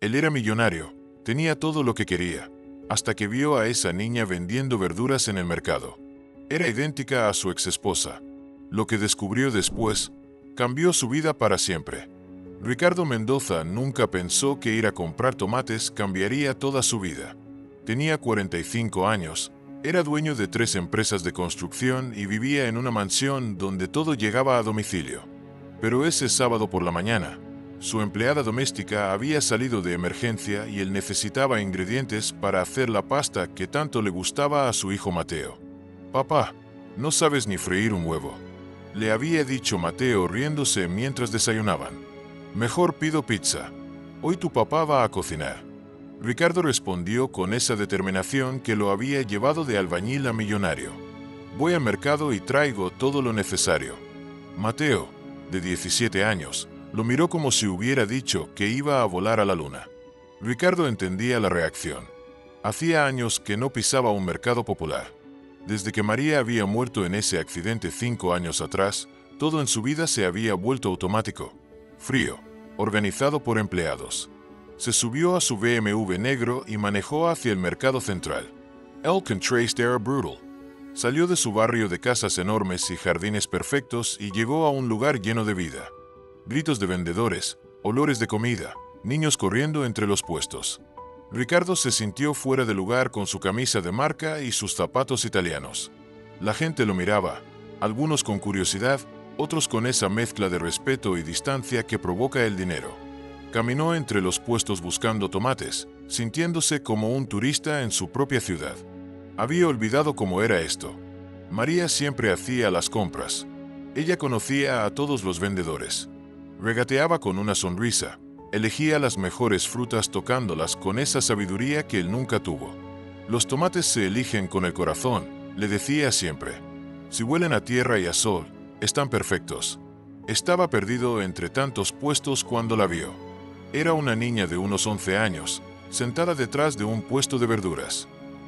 Él era millonario, tenía todo lo que quería, hasta que vio a esa niña vendiendo verduras en el mercado. Era idéntica a su exesposa. Lo que descubrió después cambió su vida para siempre. Ricardo Mendoza nunca pensó que ir a comprar tomates cambiaría toda su vida. Tenía 45 años, era dueño de 3 empresas de construcción y vivía en una mansión donde todo llegaba a domicilio. Pero ese sábado por la mañana, su empleada doméstica había salido de emergencia y él necesitaba ingredientes para hacer la pasta que tanto le gustaba a su hijo Mateo. «Papá, no sabes ni freír un huevo», le había dicho Mateo riéndose mientras desayunaban. «Mejor pido pizza. Hoy tu papá va a cocinar». Ricardo respondió con esa determinación que lo había llevado de albañil a millonario. «Voy al mercado y traigo todo lo necesario». Mateo, de 17 años, lo miró como si hubiera dicho que iba a volar a la luna. Ricardo entendía la reacción. Hacía años que no pisaba un mercado popular. Desde que María había muerto en ese accidente 5 años atrás, todo en su vida se había vuelto automático, frío, organizado por empleados. Se subió a su BMW negro y manejó hacia el mercado central. El contraste era brutal. Salió de su barrio de casas enormes y jardines perfectos y llegó a un lugar lleno de vida. Gritos de vendedores, olores de comida, niños corriendo entre los puestos. Ricardo se sintió fuera de lugar con su camisa de marca y sus zapatos italianos. La gente lo miraba, algunos con curiosidad, otros con esa mezcla de respeto y distancia que provoca el dinero. Caminó entre los puestos buscando tomates, sintiéndose como un turista en su propia ciudad. Había olvidado cómo era esto. María siempre hacía las compras. Ella conocía a todos los vendedores. Regateaba con una sonrisa. Elegía las mejores frutas tocándolas con esa sabiduría que él nunca tuvo. «Los tomates se eligen con el corazón», le decía siempre. «Si huelen a tierra y a sol, están perfectos». Estaba perdido entre tantos puestos cuando la vio. Era una niña de unos 11 años, sentada detrás de un puesto de verduras.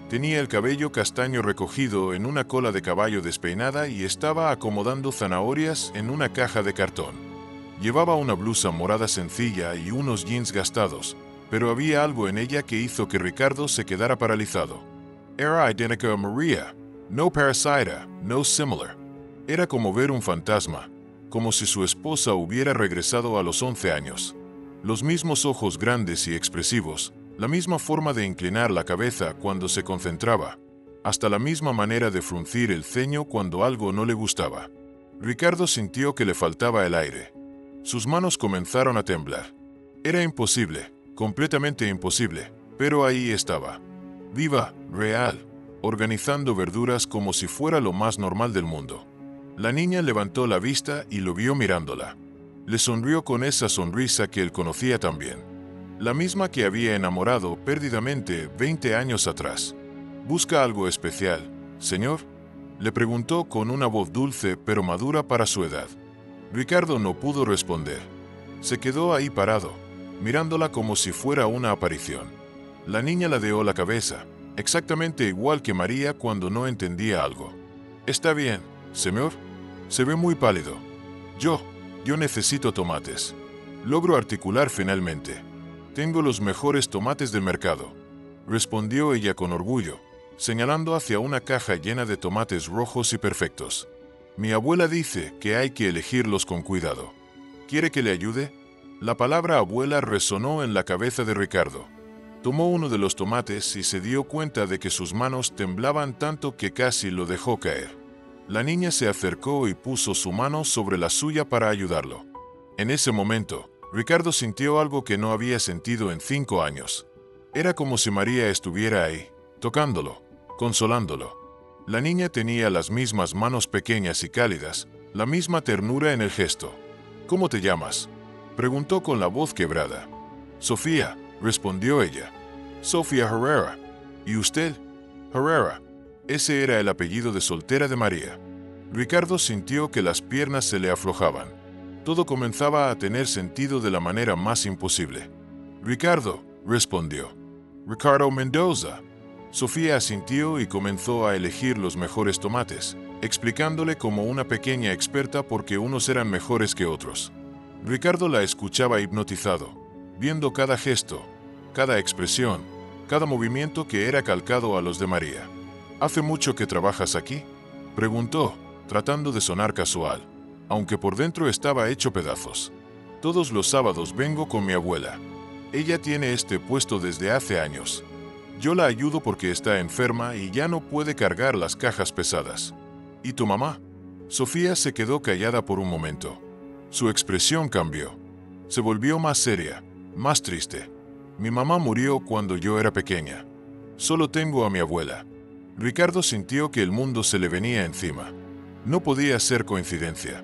Tenía el cabello castaño recogido en una cola de caballo despeinada y estaba acomodando zanahorias en una caja de cartón. Llevaba una blusa morada sencilla y unos jeans gastados, pero había algo en ella que hizo que Ricardo se quedara paralizado. Era idéntica a María, no parecida, no similar. Era como ver un fantasma, como si su esposa hubiera regresado a los 11 años. Los mismos ojos grandes y expresivos, la misma forma de inclinar la cabeza cuando se concentraba, hasta la misma manera de fruncir el ceño cuando algo no le gustaba. Ricardo sintió que le faltaba el aire. Sus manos comenzaron a temblar. Era imposible, completamente imposible, pero ahí estaba. Viva, real, organizando verduras como si fuera lo más normal del mundo. La niña levantó la vista y lo vio mirándola. Le sonrió con esa sonrisa que él conocía también. La misma que había enamorado perdidamente 20 años atrás. «¿Busca algo especial, señor?», le preguntó con una voz dulce pero madura para su edad. Ricardo no pudo responder. Se quedó ahí parado, mirándola como si fuera una aparición. La niña ladeó la cabeza, exactamente igual que María cuando no entendía algo. «Está bien, señor. Se ve muy pálido. Yo necesito tomates». Logró articular finalmente. «Tengo los mejores tomates del mercado», respondió ella con orgullo, señalando hacia una caja llena de tomates rojos y perfectos. «Mi abuela dice que hay que elegirlos con cuidado. ¿Quiere que le ayude?». La palabra abuela resonó en la cabeza de Ricardo. Tomó uno de los tomates y se dio cuenta de que sus manos temblaban tanto que casi lo dejó caer. La niña se acercó y puso su mano sobre la suya para ayudarlo. En ese momento, Ricardo sintió algo que no había sentido en 5 años. Era como si María estuviera ahí, tocándolo, consolándolo. La niña tenía las mismas manos pequeñas y cálidas, la misma ternura en el gesto. «¿Cómo te llamas?», preguntó con la voz quebrada. «Sofía», respondió ella. «Sofía Herrera». «¿Y usted?». «Herrera». Ese era el apellido de soltera de María. Ricardo sintió que las piernas se le aflojaban. Todo comenzaba a tener sentido de la manera más imposible. «Ricardo», respondió. «Ricardo Mendoza». Sofía asintió y comenzó a elegir los mejores tomates, explicándole como una pequeña experta por qué unos eran mejores que otros. Ricardo la escuchaba hipnotizado, viendo cada gesto, cada expresión, cada movimiento que era calcado a los de María. ¿Hace mucho que trabajas aquí?, preguntó, tratando de sonar casual, aunque por dentro estaba hecho pedazos. Todos los sábados vengo con mi abuela. Ella tiene este puesto desde hace años. Yo la ayudo porque está enferma y ya no puede cargar las cajas pesadas. ¿Y tu mamá? Sofía se quedó callada por un momento. Su expresión cambió. Se volvió más seria, más triste. Mi mamá murió cuando yo era pequeña. Solo tengo a mi abuela. Ricardo sintió que el mundo se le venía encima. No podía ser coincidencia.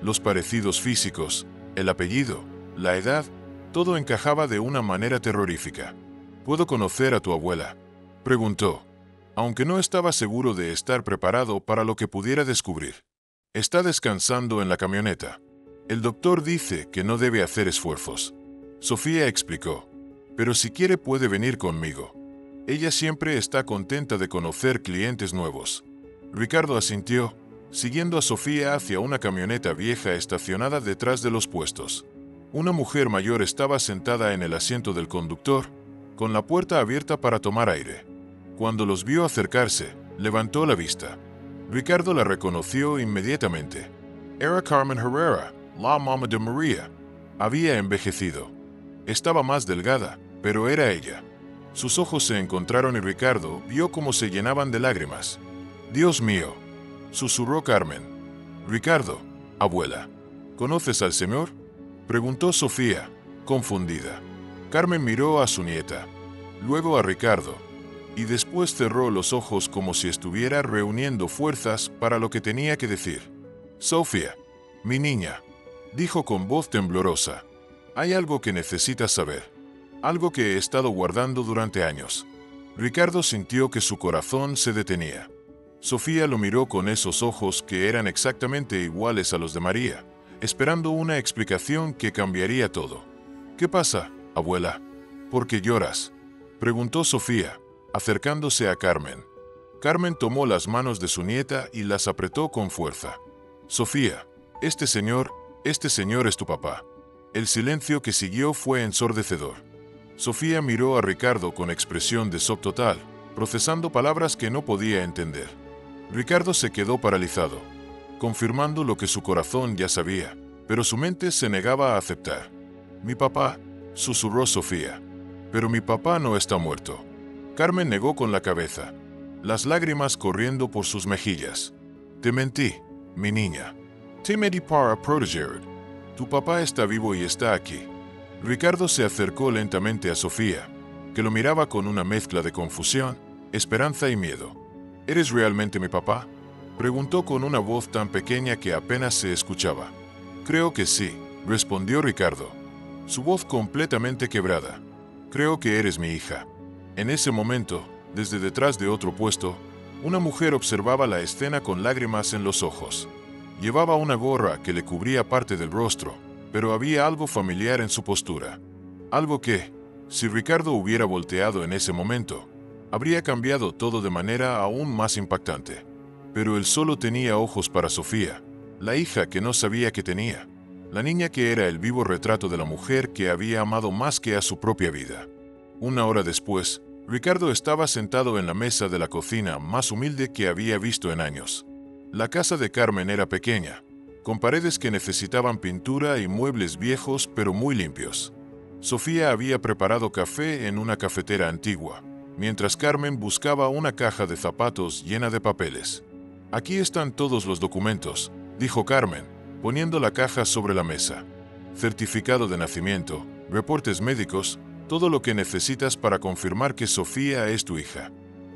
Los parecidos físicos, el apellido, la edad, todo encajaba de una manera terrorífica. ¿Puedo conocer a tu abuela?, preguntó, aunque no estaba seguro de estar preparado para lo que pudiera descubrir. Está descansando en la camioneta. El doctor dice que no debe hacer esfuerzos. Sofía explicó, pero si quiere puede venir conmigo. Ella siempre está contenta de conocer clientes nuevos. Ricardo asintió, siguiendo a Sofía hacia una camioneta vieja estacionada detrás de los puestos. Una mujer mayor estaba sentada en el asiento del conductor, con la puerta abierta para tomar aire. Cuando los vio acercarse, levantó la vista. Ricardo la reconoció inmediatamente. Era Carmen Herrera, la mamá de María. Había envejecido. Estaba más delgada, pero era ella. Sus ojos se encontraron y Ricardo vio cómo se llenaban de lágrimas. «Dios mío», susurró Carmen. «Ricardo, abuela, ¿conoces al señor?», preguntó Sofía, confundida. Carmen miró a su nieta, luego a Ricardo, y después cerró los ojos como si estuviera reuniendo fuerzas para lo que tenía que decir. «Sofía, mi niña», dijo con voz temblorosa, «hay algo que necesitas saber, algo que he estado guardando durante años». Ricardo sintió que su corazón se detenía. Sofía lo miró con esos ojos que eran exactamente iguales a los de María, esperando una explicación que cambiaría todo. «¿Qué pasa, abuela? ¿Por qué lloras?», preguntó Sofía, acercándose a Carmen. Carmen tomó las manos de su nieta y las apretó con fuerza. «Sofía, este señor es tu papá». El silencio que siguió fue ensordecedor. Sofía miró a Ricardo con expresión de shock total, procesando palabras que no podía entender. Ricardo se quedó paralizado, confirmando lo que su corazón ya sabía, pero su mente se negaba a aceptar. «Mi papá», susurró Sofía. «Pero mi papá no está muerto». Carmen negó con la cabeza, las lágrimas corriendo por sus mejillas. «Te mentí, mi niña. Te mentí para proteger. Tu papá está vivo y está aquí». Ricardo se acercó lentamente a Sofía, que lo miraba con una mezcla de confusión, esperanza y miedo. «¿Eres realmente mi papá?», preguntó con una voz tan pequeña que apenas se escuchaba. «Creo que sí», respondió Ricardo, su voz completamente quebrada. «Creo que eres mi hija». En ese momento, desde detrás de otro puesto, una mujer observaba la escena con lágrimas en los ojos. Llevaba una gorra que le cubría parte del rostro, pero había algo familiar en su postura. Algo que, si Ricardo hubiera volteado en ese momento, habría cambiado todo de manera aún más impactante. Pero él solo tenía ojos para Sofía, la hija que no sabía que tenía, la niña que era el vivo retrato de la mujer que había amado más que a su propia vida. Una hora después, Ricardo estaba sentado en la mesa de la cocina más humilde que había visto en años. La casa de Carmen era pequeña, con paredes que necesitaban pintura y muebles viejos pero muy limpios. Sofía había preparado café en una cafetera antigua, mientras Carmen buscaba una caja de zapatos llena de papeles. «Aquí están todos los documentos», dijo Carmen, poniendo la caja sobre la mesa. «Certificado de nacimiento, reportes médicos, todo lo que necesitas para confirmar que Sofía es tu hija».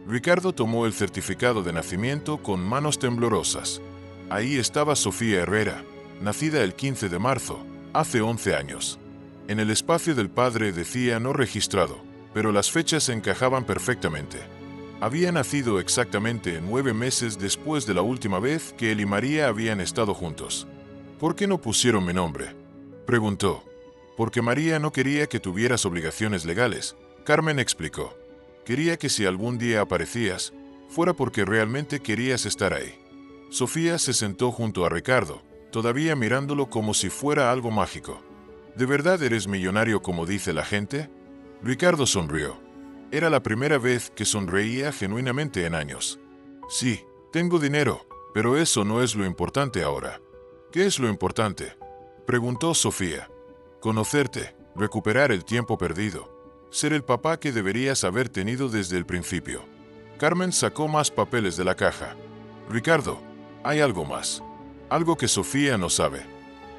Ricardo tomó el certificado de nacimiento con manos temblorosas. Ahí estaba Sofía Herrera, nacida el 15 de marzo, hace 11 años. En el espacio del padre decía no registrado, pero las fechas encajaban perfectamente. Había nacido exactamente 9 meses después de la última vez que él y María habían estado juntos. «¿Por qué no pusieron mi nombre?», preguntó. «Porque María no quería que tuvieras obligaciones legales», Carmen explicó. «Quería que si algún día aparecías, fuera porque realmente querías estar ahí». Sofía se sentó junto a Ricardo, todavía mirándolo como si fuera algo mágico. «¿De verdad eres millonario como dice la gente?», Ricardo sonrió. Era la primera vez que sonreía genuinamente en años. Sí, tengo dinero, pero eso no es lo importante ahora. ¿Qué es lo importante?, preguntó Sofía. Conocerte, recuperar el tiempo perdido, ser el papá que deberías haber tenido desde el principio. Carmen sacó más papeles de la caja. Ricardo, hay algo más. Algo que Sofía no sabe.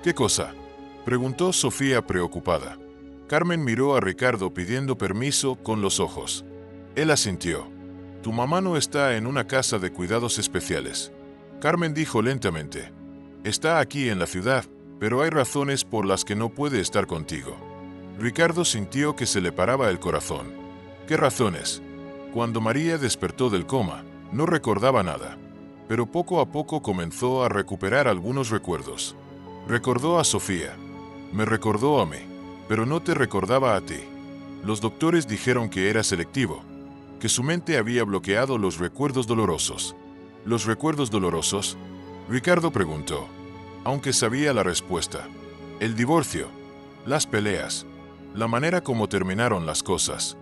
¿Qué cosa?, preguntó Sofía preocupada. Carmen miró a Ricardo pidiendo permiso con los ojos. Él asintió. Tu mamá no está en una casa de cuidados especiales. Carmen dijo lentamente. Está aquí en la ciudad, pero hay razones por las que no puede estar contigo. Ricardo sintió que se le paraba el corazón. ¿Qué razones? Cuando María despertó del coma, no recordaba nada, pero poco a poco comenzó a recuperar algunos recuerdos. Recordó a Sofía. Me recordó a mí, pero no te recordaba a ti. Los doctores dijeron que era selectivo, que su mente había bloqueado los recuerdos dolorosos. ¿Los recuerdos dolorosos?, Ricardo preguntó, aunque sabía la respuesta. El divorcio, las peleas, la manera como terminaron las cosas.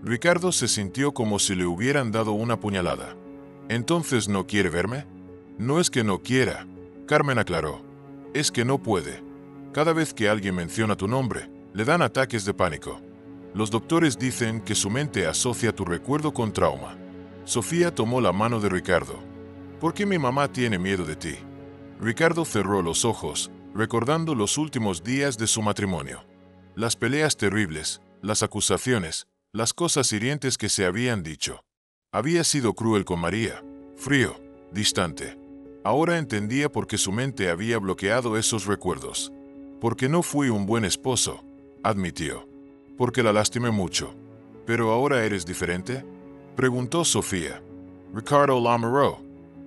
Ricardo se sintió como si le hubieran dado una puñalada. ¿Entonces no quiere verme? No es que no quiera, Carmen aclaró. Es que no puede. Cada vez que alguien menciona tu nombre, le dan ataques de pánico. Los doctores dicen que su mente asocia tu recuerdo con trauma. Sofía tomó la mano de Ricardo. ¿Por qué mi mamá tiene miedo de ti? Ricardo cerró los ojos, recordando los últimos días de su matrimonio. Las peleas terribles, las acusaciones, las cosas hirientes que se habían dicho. Había sido cruel con María, frío, distante. Ahora entendía por qué su mente había bloqueado esos recuerdos. Porque no fui un buen esposo, admitió. Porque la lastimé mucho. ¿Pero ahora eres diferente?, preguntó Sofía. Ricardo la miró.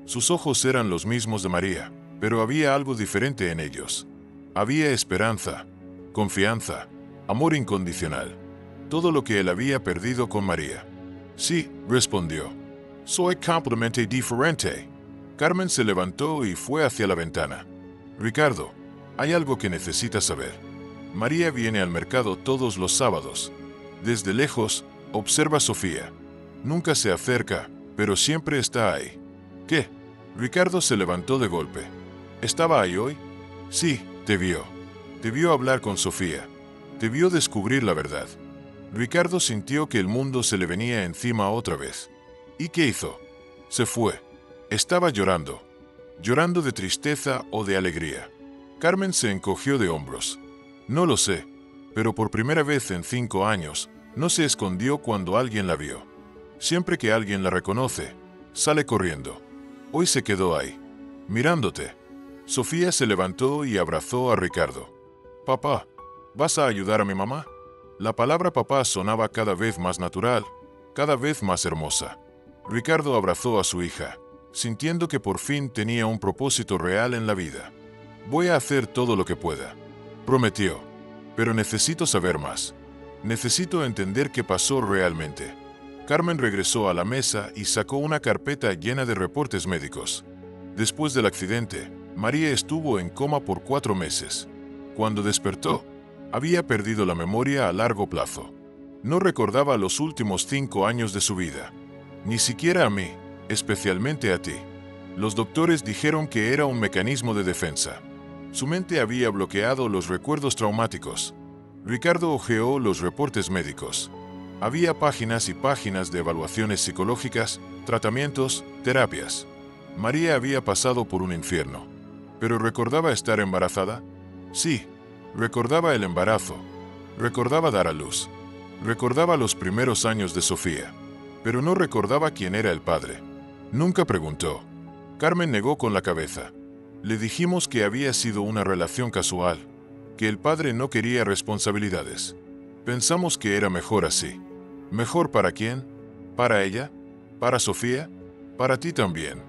Sus ojos eran los mismos de María, pero había algo diferente en ellos. Había esperanza, confianza, amor incondicional. Todo lo que él había perdido con María. Sí, respondió. Soy completamente diferente. Carmen se levantó y fue hacia la ventana. Ricardo, hay algo que necesitas saber. María viene al mercado todos los sábados. Desde lejos, observa a Sofía. Nunca se acerca, pero siempre está ahí. ¿Qué? Ricardo se levantó de golpe. ¿Estaba ahí hoy? Sí, te vio. Te vio hablar con Sofía. Te vio descubrir la verdad. Ricardo sintió que el mundo se le venía encima otra vez. ¿Y qué hizo? Se fue. Estaba llorando. Llorando de tristeza o de alegría. Carmen se encogió de hombros. No lo sé, pero por primera vez en 5 años, no se escondió cuando alguien la vio. Siempre que alguien la reconoce, sale corriendo. Hoy se quedó ahí, mirándote. Sofía se levantó y abrazó a Ricardo. Papá, ¿vas a ayudar a mi mamá? La palabra papá sonaba cada vez más natural, cada vez más hermosa. Ricardo abrazó a su hija, sintiendo que por fin tenía un propósito real en la vida. Voy a hacer todo lo que pueda, prometió. Pero necesito saber más. Necesito entender qué pasó realmente. Carmen regresó a la mesa y sacó una carpeta llena de reportes médicos. Después del accidente, María estuvo en coma por 4 meses. Cuando despertó, había perdido la memoria a largo plazo. No recordaba los últimos 5 años de su vida. Ni siquiera a mí, especialmente a ti. Los doctores dijeron que era un mecanismo de defensa. Su mente había bloqueado los recuerdos traumáticos. Ricardo hojeó los reportes médicos. Había páginas y páginas de evaluaciones psicológicas, tratamientos, terapias. María había pasado por un infierno. ¿Pero recordaba estar embarazada? Sí, recordaba el embarazo. Recordaba dar a luz. Recordaba los primeros años de Sofía. Pero no recordaba quién era el padre. Nunca preguntó. Carmen negó con la cabeza. Le dijimos que había sido una relación casual, que el padre no quería responsabilidades. Pensamos que era mejor así. ¿Mejor para quién? ¿Para ella? ¿Para Sofía? ¿Para ti también?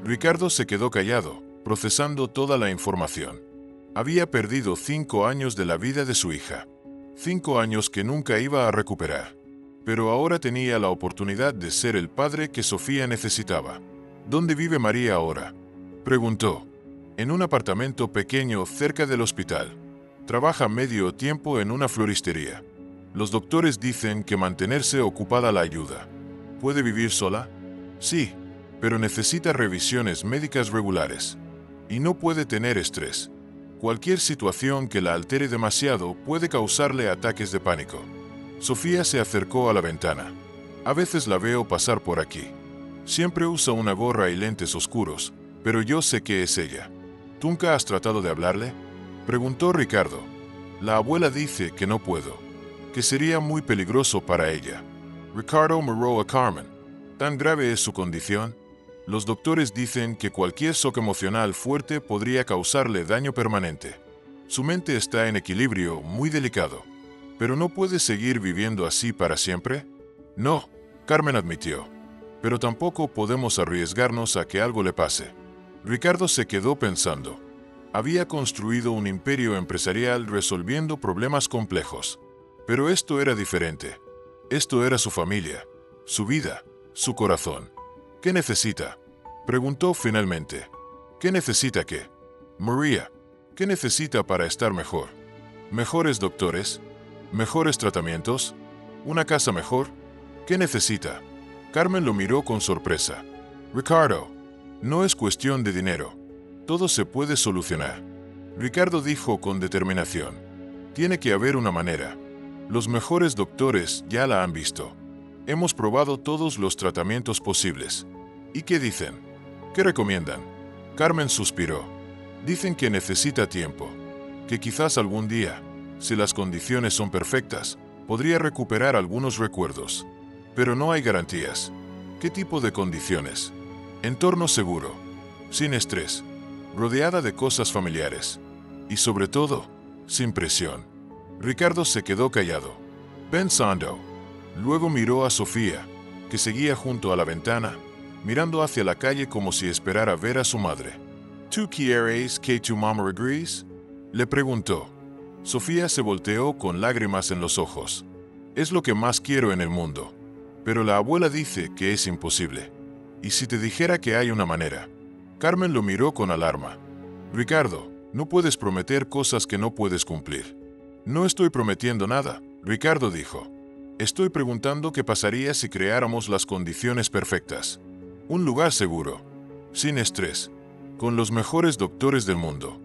Ricardo se quedó callado, procesando toda la información. Había perdido 5 años de la vida de su hija. 5 años que nunca iba a recuperar. Pero ahora tenía la oportunidad de ser el padre que Sofía necesitaba. ¿Dónde vive María ahora?, preguntó. En un apartamento pequeño cerca del hospital. Trabaja medio tiempo en una floristería. Los doctores dicen que mantenerse ocupada la ayuda. ¿Puede vivir sola? Sí, pero necesita revisiones médicas regulares. Y no puede tener estrés. Cualquier situación que la altere demasiado puede causarle ataques de pánico. Sofía se acercó a la ventana. A veces la veo pasar por aquí. Siempre usa una gorra y lentes oscuros, pero yo sé que es ella. ¿Nunca has tratado de hablarle?, preguntó Ricardo. La abuela dice que no puedo, que sería muy peligroso para ella. Ricardo miró a Carmen. ¿Tan grave es su condición? Los doctores dicen que cualquier shock emocional fuerte podría causarle daño permanente. Su mente está en equilibrio muy delicado. ¿Pero no puede seguir viviendo así para siempre? No, Carmen admitió. Pero tampoco podemos arriesgarnos a que algo le pase. Ricardo se quedó pensando. Había construido un imperio empresarial resolviendo problemas complejos. Pero esto era diferente. Esto era su familia, su vida, su corazón. ¿Qué necesita?, preguntó finalmente. ¿Qué necesita qué? María, ¿qué necesita para estar mejor? ¿Mejores doctores? ¿Mejores tratamientos? ¿Una casa mejor? ¿Qué necesita? Carmen lo miró con sorpresa. Ricardo, no es cuestión de dinero. Todo se puede solucionar. Ricardo dijo con determinación. Tiene que haber una manera. Los mejores doctores ya la han visto. Hemos probado todos los tratamientos posibles. ¿Y qué dicen? ¿Qué recomiendan? Carmen suspiró. Dicen que necesita tiempo. Que quizás algún día, si las condiciones son perfectas, podría recuperar algunos recuerdos. Pero no hay garantías. ¿Qué tipo de condiciones? Entorno seguro. Sin estrés. Rodeada de cosas familiares. Y sobre todo, sin presión. Ricardo se quedó callado, pensando. Luego miró a Sofía, que seguía junto a la ventana, mirando hacia la calle como si esperara ver a su madre. ¿Tú quieres que tu mamá agrees?, le preguntó. Sofía se volteó con lágrimas en los ojos. Es lo que más quiero en el mundo. Pero la abuela dice que es imposible. ¿Y si te dijera que hay una manera? Carmen lo miró con alarma. Ricardo, no puedes prometer cosas que no puedes cumplir. No estoy prometiendo nada, Ricardo dijo. Estoy preguntando qué pasaría si creáramos las condiciones perfectas. Un lugar seguro, sin estrés, con los mejores doctores del mundo.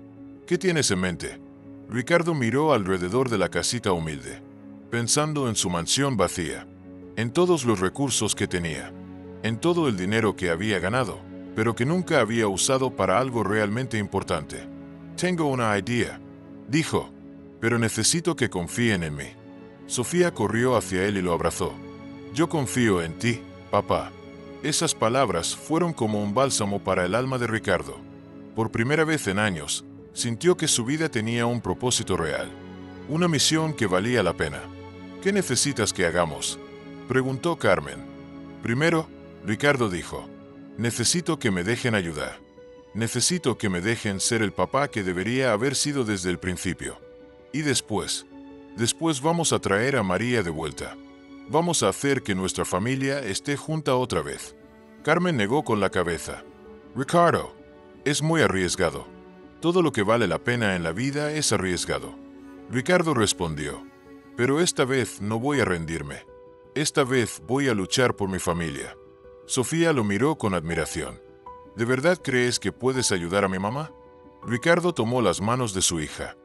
¿Qué tienes en mente? Ricardo miró alrededor de la casita humilde, pensando en su mansión vacía, en todos los recursos que tenía, en todo el dinero que había ganado, pero que nunca había usado para algo realmente importante. Tengo una idea, dijo. Pero necesito que confíen en mí. Sofía corrió hacia él y lo abrazó. Yo confío en ti, papá. Esas palabras fueron como un bálsamo para el alma de Ricardo. Por primera vez en años, sintió que su vida tenía un propósito real. Una misión que valía la pena. ¿Qué necesitas que hagamos?, preguntó Carmen. Primero, Ricardo dijo, necesito que me dejen ayudar. Necesito que me dejen ser el papá que debería haber sido desde el principio. Y después vamos a traer a María de vuelta. Vamos a hacer que nuestra familia esté junta otra vez. Carmen negó con la cabeza. Ricardo, es muy arriesgado. Todo lo que vale la pena en la vida es arriesgado. Ricardo respondió. Pero esta vez no voy a rendirme. Esta vez voy a luchar por mi familia. Sofía lo miró con admiración. ¿De verdad crees que puedes ayudar a mi mamá? Ricardo tomó las manos de su hija.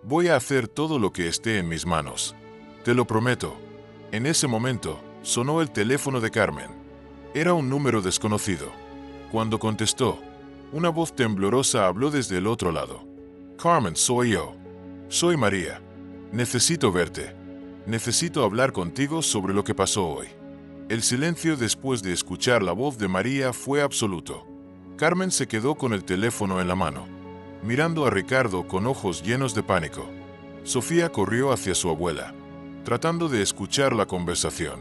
Voy a hacer todo lo que esté en mis manos. Te lo prometo. En ese momento, sonó el teléfono de Carmen. Era un número desconocido. Cuando contestó, una voz temblorosa habló desde el otro lado. Carmen, soy yo. Soy María. Necesito verte. Necesito hablar contigo sobre lo que pasó hoy. El silencio después de escuchar la voz de María fue absoluto. Carmen se quedó con el teléfono en la mano, mirando a Ricardo con ojos llenos de pánico. Sofía corrió hacia su abuela, tratando de escuchar la conversación.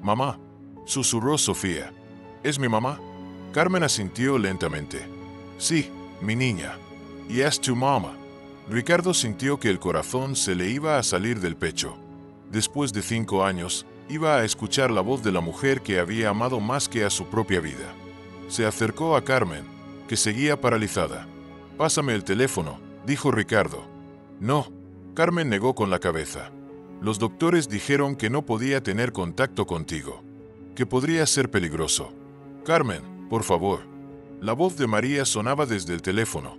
«Mamá», susurró Sofía. «¿Es mi mamá?» Carmen asintió lentamente. «Sí, mi niña. Y es tu mamá». Ricardo sintió que el corazón se le iba a salir del pecho. Después de 5 años, iba a escuchar la voz de la mujer que había amado más que a su propia vida. Se acercó a Carmen, que seguía paralizada. «Pásame el teléfono», dijo Ricardo. «No», Carmen negó con la cabeza. Los doctores dijeron que no podía tener contacto contigo, que podría ser peligroso. Carmen, por favor. La voz de María sonaba desde el teléfono.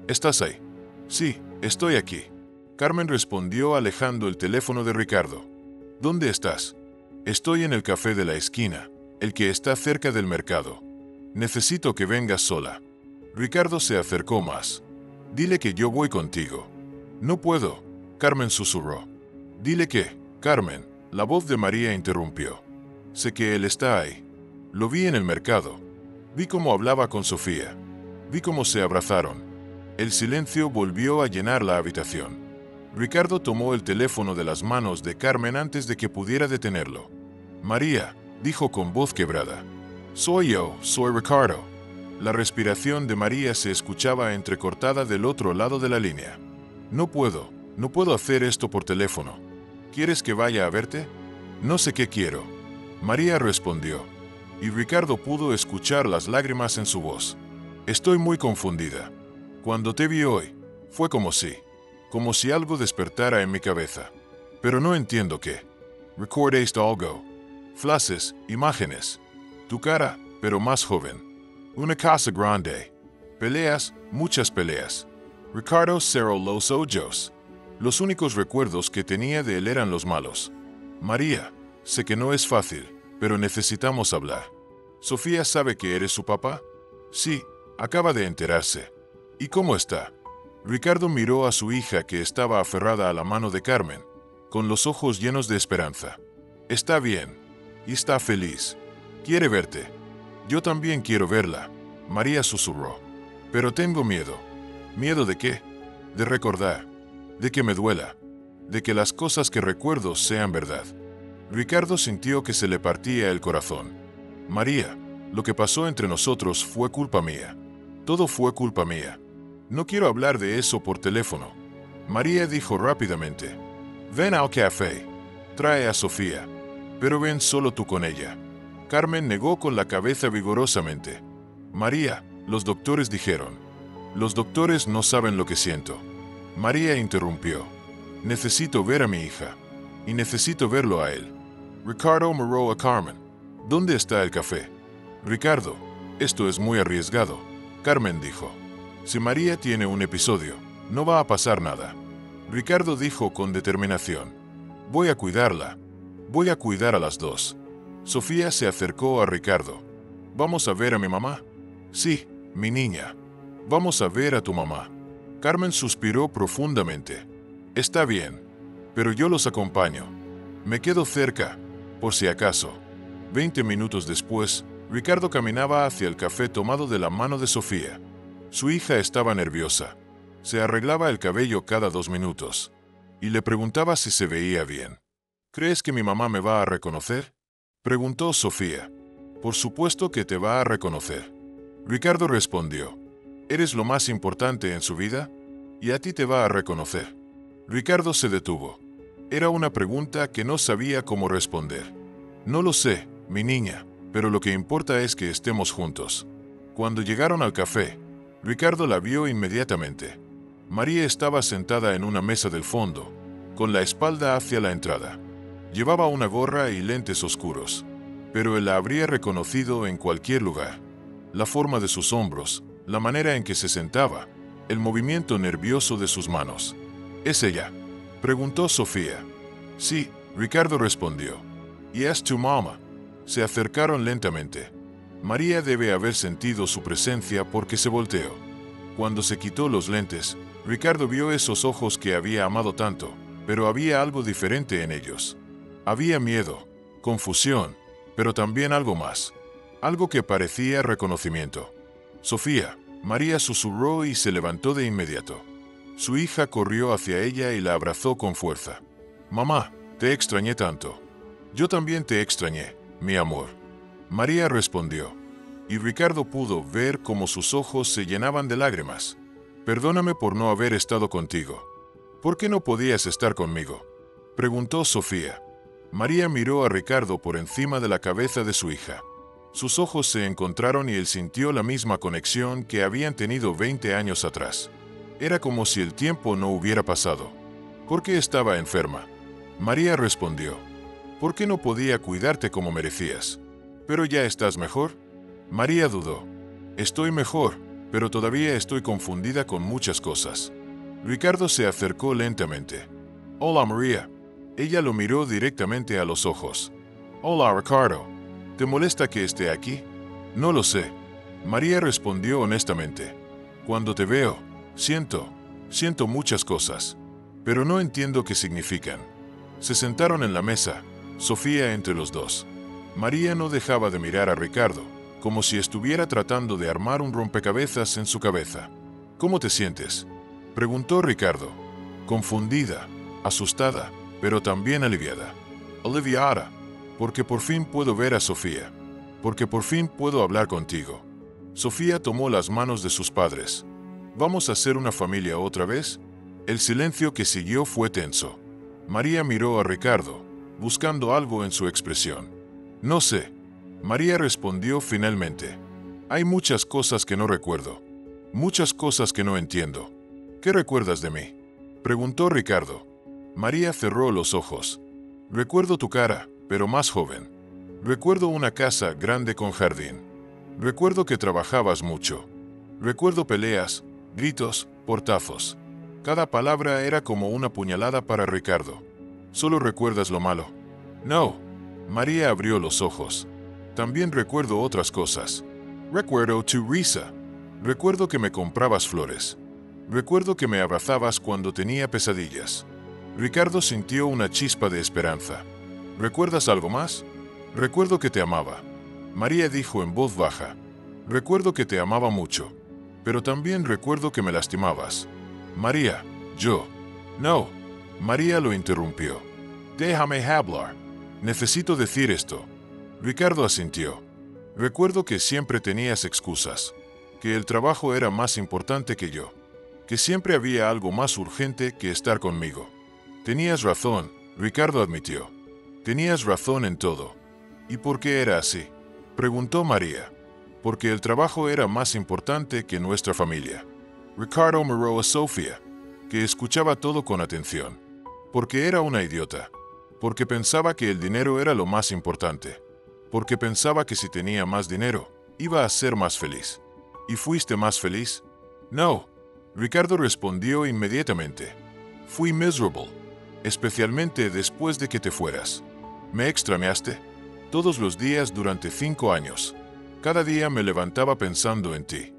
¿Estás ahí? Sí, estoy aquí. Carmen respondió alejando el teléfono de Ricardo. ¿Dónde estás? Estoy en el café de la esquina, el que está cerca del mercado. Necesito que vengas sola. Ricardo se acercó más. Dile que yo voy contigo. No puedo, Carmen susurró. Dile que, Carmen, la voz de María interrumpió. Sé que él está ahí. Lo vi en el mercado. Vi cómo hablaba con Sofía. Vi cómo se abrazaron. El silencio volvió a llenar la habitación. Ricardo tomó el teléfono de las manos de Carmen antes de que pudiera detenerlo. María, dijo con voz quebrada. Soy Ricardo. La respiración de María se escuchaba entrecortada del otro lado de la línea. No puedo hacer esto por teléfono. ¿Quieres que vaya a verte? No sé qué quiero. María respondió, y Ricardo pudo escuchar las lágrimas en su voz. Estoy muy confundida. Cuando te vi hoy, fue como si algo despertara en mi cabeza. Pero no entiendo qué. ¿Recordaste algo? Flashes, imágenes. Tu cara, pero más joven. Una casa grande. Peleas, muchas peleas. Ricardo cerró los ojos. Los únicos recuerdos que tenía de él eran los malos. María, sé que no es fácil, pero necesitamos hablar. ¿Sofía sabe que eres su papá? Sí, acaba de enterarse. ¿Y cómo está? Ricardo miró a su hija que estaba aferrada a la mano de Carmen, con los ojos llenos de esperanza. Está bien, y está feliz. Quiere verte. Yo también quiero verla, María susurró. Pero tengo miedo. ¿Miedo de qué? De recordar. De que me duela. De que las cosas que recuerdo sean verdad. Ricardo sintió que se le partía el corazón. María, lo que pasó entre nosotros fue culpa mía. Todo fue culpa mía. No quiero hablar de eso por teléfono. María dijo rápidamente. Ven al café. Trae a Sofía. Pero ven solo tú con ella. Carmen negó con la cabeza vigorosamente. María, los doctores dijeron. Los doctores no saben lo que siento. María interrumpió. Necesito ver a mi hija. Y necesito verlo a él. Ricardo miró a Carmen. ¿Dónde está el café? Ricardo, esto es muy arriesgado. Carmen dijo. Si María tiene un episodio, no va a pasar nada. Ricardo dijo con determinación. Voy a cuidarla. Voy a cuidar a las dos. Sofía se acercó a Ricardo. ¿Vamos a ver a mi mamá? Sí, mi niña. Vamos a ver a tu mamá. Carmen suspiró profundamente. Está bien, pero yo los acompaño. Me quedo cerca, por si acaso. 20 minutos después, Ricardo caminaba hacia el café tomado de la mano de Sofía. Su hija estaba nerviosa. Se arreglaba el cabello cada 2 minutos. Y le preguntaba si se veía bien. ¿Crees que mi mamá me va a reconocer? Preguntó Sofía. Por supuesto que te va a reconocer. Ricardo respondió. ¿Eres lo más importante en su vida? Y a ti te va a reconocer. Ricardo se detuvo. Era una pregunta que no sabía cómo responder. No lo sé, mi niña, pero lo que importa es que estemos juntos. Cuando llegaron al café, Ricardo la vio inmediatamente. María estaba sentada en una mesa del fondo, con la espalda hacia la entrada. Llevaba una gorra y lentes oscuros, pero él la habría reconocido en cualquier lugar. La forma de sus hombros, la manera en que se sentaba, el movimiento nervioso de sus manos. ¿Es ella?, preguntó Sofía. Sí, Ricardo respondió. ¿Y es tu mamá? Se acercaron lentamente. María debe haber sentido su presencia porque se volteó. Cuando se quitó los lentes, Ricardo vio esos ojos que había amado tanto, pero había algo diferente en ellos. Había miedo, confusión, pero también algo más. Algo que parecía reconocimiento. Sofía, María susurró y se levantó de inmediato. Su hija corrió hacia ella y la abrazó con fuerza. Mamá, te extrañé tanto. Yo también te extrañé, mi amor. María respondió, y Ricardo pudo ver cómo sus ojos se llenaban de lágrimas. Perdóname por no haber estado contigo. ¿Por qué no podías estar conmigo?, preguntó Sofía. María miró a Ricardo por encima de la cabeza de su hija. Sus ojos se encontraron y él sintió la misma conexión que habían tenido 20 años atrás. Era como si el tiempo no hubiera pasado. ¿Por qué estaba enferma? María respondió, ¿por qué no podía cuidarte como merecías? ¿Pero ya estás mejor? María dudó. Estoy mejor, pero todavía estoy confundida con muchas cosas. Ricardo se acercó lentamente. Hola, María. Ella lo miró directamente a los ojos. Hola, Ricardo. ¿Te molesta que esté aquí? No lo sé. María respondió honestamente. Cuando te veo, siento muchas cosas, pero no entiendo qué significan. Se sentaron en la mesa, Sofía entre los dos. María no dejaba de mirar a Ricardo, como si estuviera tratando de armar un rompecabezas en su cabeza. ¿Cómo te sientes?, preguntó Ricardo, confundida, asustada, pero también aliviada. Aliviada, porque por fin puedo ver a Sofía, porque por fin puedo hablar contigo. Sofía tomó las manos de sus padres. ¿Vamos a ser una familia otra vez? El silencio que siguió fue tenso. María miró a Ricardo, buscando algo en su expresión. No sé. María respondió finalmente. Hay muchas cosas que no recuerdo. Muchas cosas que no entiendo. ¿Qué recuerdas de mí?, preguntó Ricardo. María cerró los ojos. Recuerdo tu cara, pero más joven. Recuerdo una casa grande con jardín. Recuerdo que trabajabas mucho. Recuerdo peleas, gritos, portazos. Cada palabra era como una puñalada para Ricardo. ¿Solo recuerdas lo malo? No. María abrió los ojos. También recuerdo otras cosas. Recuerdo tu risa. Recuerdo que me comprabas flores. Recuerdo que me abrazabas cuando tenía pesadillas. Ricardo sintió una chispa de esperanza. ¿Recuerdas algo más? Recuerdo que te amaba. María dijo en voz baja. Recuerdo que te amaba mucho. Pero también recuerdo que me lastimabas. María, yo. No. María lo interrumpió. Déjame hablar. Necesito decir esto. Ricardo asintió. Recuerdo que siempre tenías excusas. Que el trabajo era más importante que yo. Que siempre había algo más urgente que estar conmigo. Tenías razón, Ricardo admitió. Tenías razón en todo. ¿Y por qué era así?, preguntó María. Porque el trabajo era más importante que nuestra familia. Ricardo miró a Sofía, que escuchaba todo con atención. Porque era una idiota. Porque pensaba que el dinero era lo más importante. Porque pensaba que si tenía más dinero, iba a ser más feliz. ¿Y fuiste más feliz? No. Ricardo respondió inmediatamente. Fui miserable. Especialmente después de que te fueras. ¿Me extrañaste? Todos los días durante 5 años. Cada día me levantaba pensando en ti.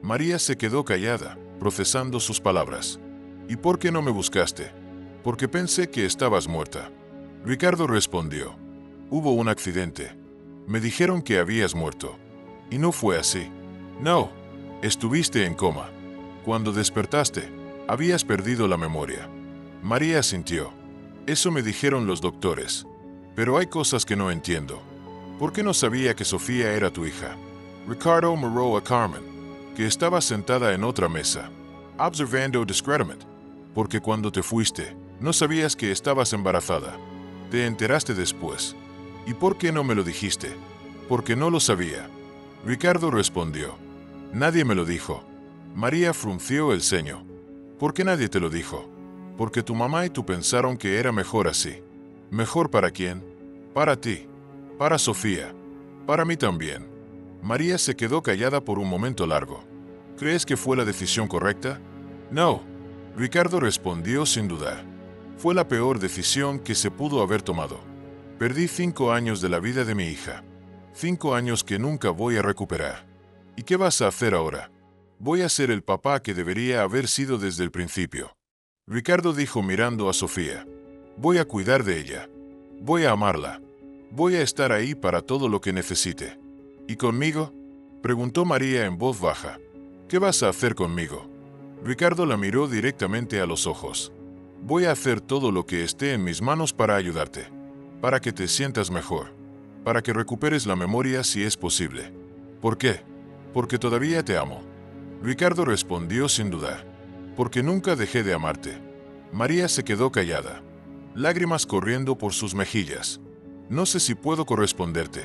María se quedó callada, procesando sus palabras. ¿Y por qué no me buscaste? Porque pensé que estabas muerta. Ricardo respondió. Hubo un accidente. Me dijeron que habías muerto. Y no fue así. No. Estuviste en coma. Cuando despertaste, habías perdido la memoria. María asintió. Eso me dijeron los doctores. Pero hay cosas que no entiendo. ¿Por qué no sabía que Sofía era tu hija? Ricardo miró a Carmen, que estaba sentada en otra mesa, observando discretamente. Porque cuando te fuiste, no sabías que estabas embarazada. Te enteraste después. ¿Y por qué no me lo dijiste? Porque no lo sabía. Ricardo respondió. Nadie me lo dijo. María frunció el ceño. ¿Por qué nadie te lo dijo? Porque tu mamá y tú pensaron que era mejor así. ¿Mejor para quién? Para ti. Para Sofía. Para mí también. María se quedó callada por un momento largo. ¿Crees que fue la decisión correcta? No. Ricardo respondió sin dudar. Fue la peor decisión que se pudo haber tomado. Perdí 5 años de la vida de mi hija. 5 años que nunca voy a recuperar. ¿Y qué vas a hacer ahora? Voy a ser el papá que debería haber sido desde el principio. Ricardo dijo mirando a Sofía. Voy a cuidar de ella. Voy a amarla. Voy a estar ahí para todo lo que necesite. ¿Y conmigo?, preguntó María en voz baja. ¿Qué vas a hacer conmigo? Ricardo la miró directamente a los ojos. Voy a hacer todo lo que esté en mis manos para ayudarte. Para que te sientas mejor. Para que recuperes la memoria si es posible. ¿Por qué? Porque todavía te amo. Ricardo respondió sin dudar. Porque nunca dejé de amarte. María se quedó callada, lágrimas corriendo por sus mejillas. No sé si puedo corresponderte.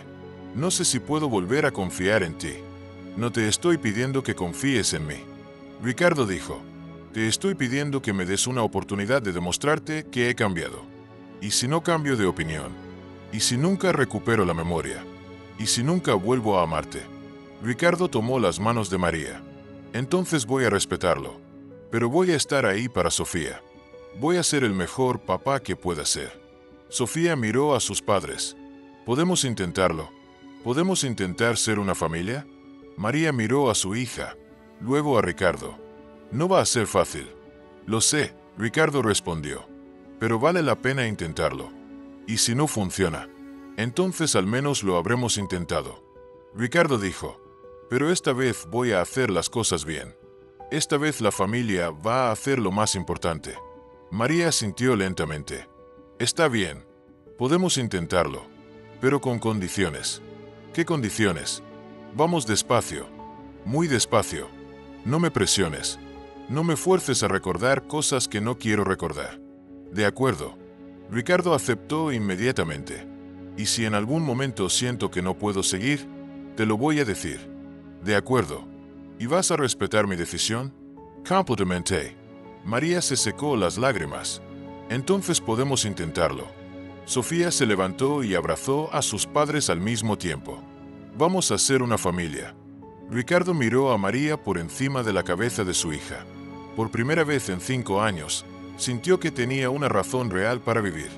No sé si puedo volver a confiar en ti. No te estoy pidiendo que confíes en mí. Ricardo dijo. Te estoy pidiendo que me des una oportunidad de demostrarte que he cambiado. ¿Y si no cambio de opinión? ¿Y si nunca recupero la memoria? ¿Y si nunca vuelvo a amarte? Ricardo tomó las manos de María. Entonces voy a respetarlo. Pero voy a estar ahí para Sofía. Voy a ser el mejor papá que pueda ser. Sofía miró a sus padres. ¿Podemos intentarlo? ¿Podemos intentar ser una familia? María miró a su hija, luego a Ricardo. No va a ser fácil. Lo sé, Ricardo respondió. Pero vale la pena intentarlo. ¿Y si no funciona? Entonces al menos lo habremos intentado. Ricardo dijo, pero esta vez voy a hacer las cosas bien. Esta vez la familia va a hacer lo más importante. María asintió lentamente. Está bien. Podemos intentarlo. Pero con condiciones. ¿Qué condiciones? Vamos despacio. Muy despacio. No me presiones. No me fuerces a recordar cosas que no quiero recordar. De acuerdo. Ricardo aceptó inmediatamente. Y si en algún momento siento que no puedo seguir, te lo voy a decir. De acuerdo. ¿Y vas a respetar mi decisión? Complementé. María se secó las lágrimas. Entonces podemos intentarlo. Sofía se levantó y abrazó a sus padres al mismo tiempo. Vamos a ser una familia. Ricardo miró a María por encima de la cabeza de su hija. Por primera vez en 5 años, sintió que tenía una razón real para vivir.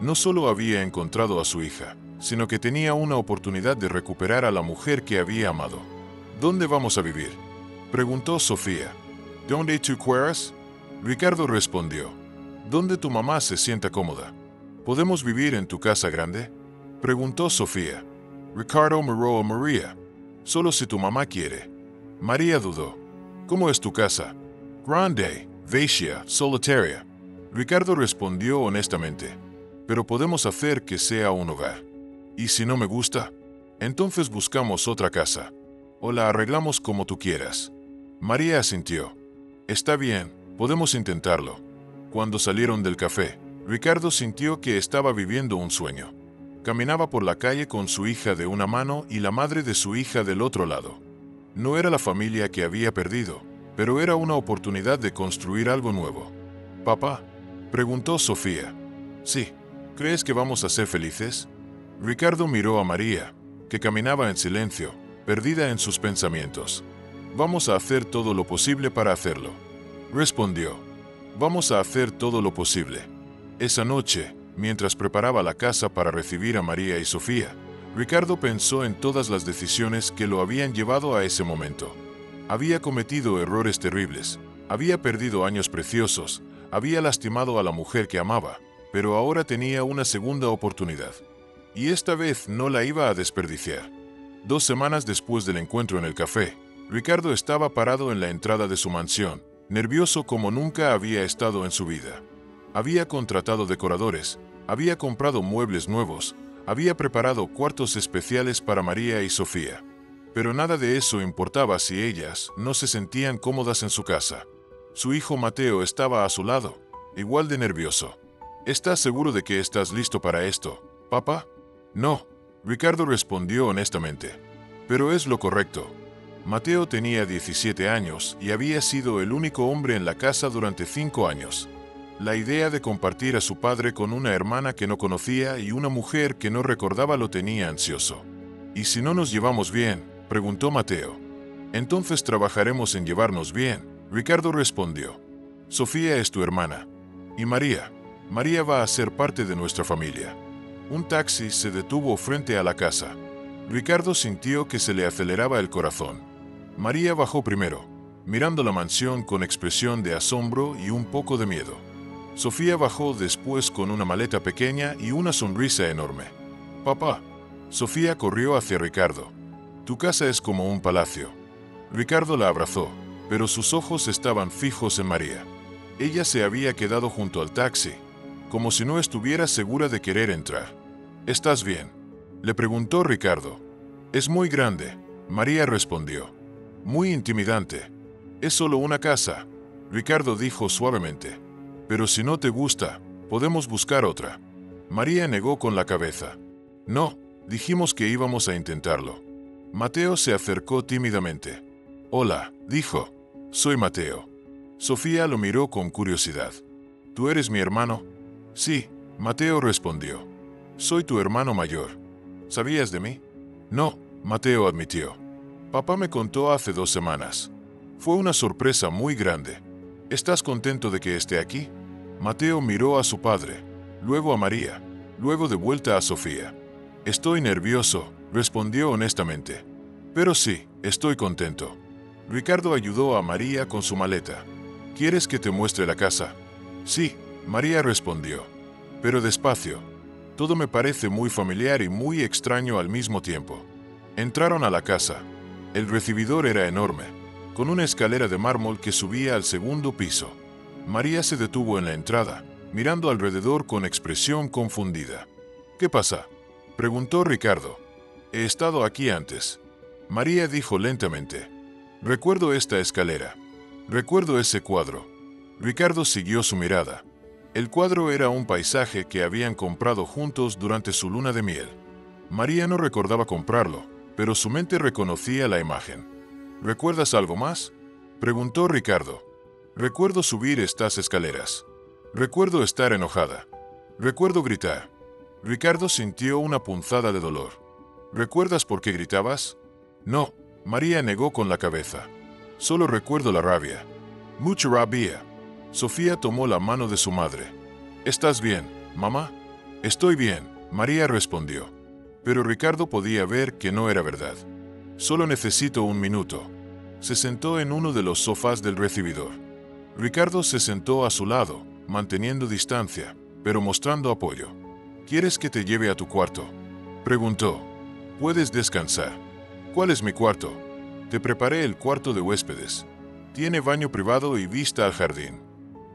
No solo había encontrado a su hija, sino que tenía una oportunidad de recuperar a la mujer que había amado. ¿Dónde vamos a vivir?, preguntó Sofía. ¿Dónde tú quieras? Ricardo respondió. ¿Dónde tu mamá se sienta cómoda? ¿Podemos vivir en tu casa grande?, preguntó Sofía. Ricardo miró a María. Solo si tu mamá quiere. María dudó. ¿Cómo es tu casa? Grande, vacía, solitaria. Ricardo respondió honestamente. Pero podemos hacer que sea un hogar. ¿Y si no me gusta? Entonces buscamos otra casa. O la arreglamos como tú quieras. María asintió. Está bien, podemos intentarlo. Cuando salieron del café, Ricardo sintió que estaba viviendo un sueño. Caminaba por la calle con su hija de una mano y la madre de su hija del otro lado. No era la familia que había perdido, pero era una oportunidad de construir algo nuevo. ¿Papá?, preguntó Sofía. Sí. ¿Crees que vamos a ser felices? Ricardo miró a María, que caminaba en silencio, perdida en sus pensamientos. Vamos a hacer todo lo posible para hacerlo, respondió. Vamos a hacer todo lo posible. Esa noche, mientras preparaba la casa para recibir a María y Sofía, Ricardo pensó en todas las decisiones que lo habían llevado a ese momento. Había cometido errores terribles, había perdido años preciosos, había lastimado a la mujer que amaba, pero ahora tenía una segunda oportunidad. Y esta vez no la iba a desperdiciar. 2 semanas después del encuentro en el café, Ricardo estaba parado en la entrada de su mansión, nervioso como nunca había estado en su vida. Había contratado decoradores, había comprado muebles nuevos, había preparado cuartos especiales para María y Sofía. Pero nada de eso importaba si ellas no se sentían cómodas en su casa. Su hijo Mateo estaba a su lado, igual de nervioso. ¿Estás seguro de que estás listo para esto, papá? No, Ricardo respondió honestamente. Pero es lo correcto. Mateo tenía 17 años y había sido el único hombre en la casa durante 5 años. La idea de compartir a su padre con una hermana que no conocía y una mujer que no recordaba lo tenía ansioso. ¿Y si no nos llevamos bien?, preguntó Mateo. Entonces trabajaremos en llevarnos bien, Ricardo respondió. Sofía es tu hermana. Y María va a ser parte de nuestra familia. Un taxi se detuvo frente a la casa. Ricardo sintió que se le aceleraba el corazón. María bajó primero, mirando la mansión con expresión de asombro y un poco de miedo. Sofía bajó después con una maleta pequeña y una sonrisa enorme. Papá. Sofía corrió hacia Ricardo. Tu casa es como un palacio. Ricardo la abrazó, pero sus ojos estaban fijos en María. Ella se había quedado junto al taxi, como si no estuviera segura de querer entrar. ¿Estás bien?, le preguntó Ricardo. Es muy grande, María respondió. Muy intimidante. Es solo una casa, Ricardo dijo suavemente. Pero si no te gusta, podemos buscar otra. María negó con la cabeza. No, dijimos que íbamos a intentarlo. Mateo se acercó tímidamente. Hola, dijo. Soy Mateo. Sofía lo miró con curiosidad. ¿Tú eres mi hermano? Sí, Mateo respondió. Soy tu hermano mayor. ¿Sabías de mí? No, Mateo admitió. Papá me contó hace 2 semanas. Fue una sorpresa muy grande. ¿Estás contento de que esté aquí? Mateo miró a su padre, luego a María, luego de vuelta a Sofía. Estoy nervioso, respondió honestamente. Pero sí, estoy contento. Ricardo ayudó a María con su maleta. ¿Quieres que te muestre la casa? Sí, María respondió. Pero despacio. Todo me parece muy familiar y muy extraño al mismo tiempo. Entraron a la casa. El recibidor era enorme, con una escalera de mármol que subía al segundo piso. María se detuvo en la entrada, mirando alrededor con expresión confundida. ¿Qué pasa?, preguntó Ricardo. He estado aquí antes. María dijo lentamente. Recuerdo esta escalera. Recuerdo ese cuadro. Ricardo siguió su mirada. El cuadro era un paisaje que habían comprado juntos durante su luna de miel. María no recordaba comprarlo, pero su mente reconocía la imagen. ¿Recuerdas algo más?, preguntó Ricardo. Recuerdo subir estas escaleras. Recuerdo estar enojada. Recuerdo gritar. Ricardo sintió una punzada de dolor. ¿Recuerdas por qué gritabas? No, María negó con la cabeza. Solo recuerdo la rabia. Mucha rabia. Sofía tomó la mano de su madre. ¿Estás bien, mamá? Estoy bien, María respondió. Pero Ricardo podía ver que no era verdad. Solo necesito un minuto. Se sentó en uno de los sofás del recibidor. Ricardo se sentó a su lado, manteniendo distancia, pero mostrando apoyo. ¿Quieres que te lleve a tu cuarto?, preguntó. Puedes descansar. ¿Cuál es mi cuarto? Te preparé el cuarto de huéspedes. Tiene baño privado y vista al jardín.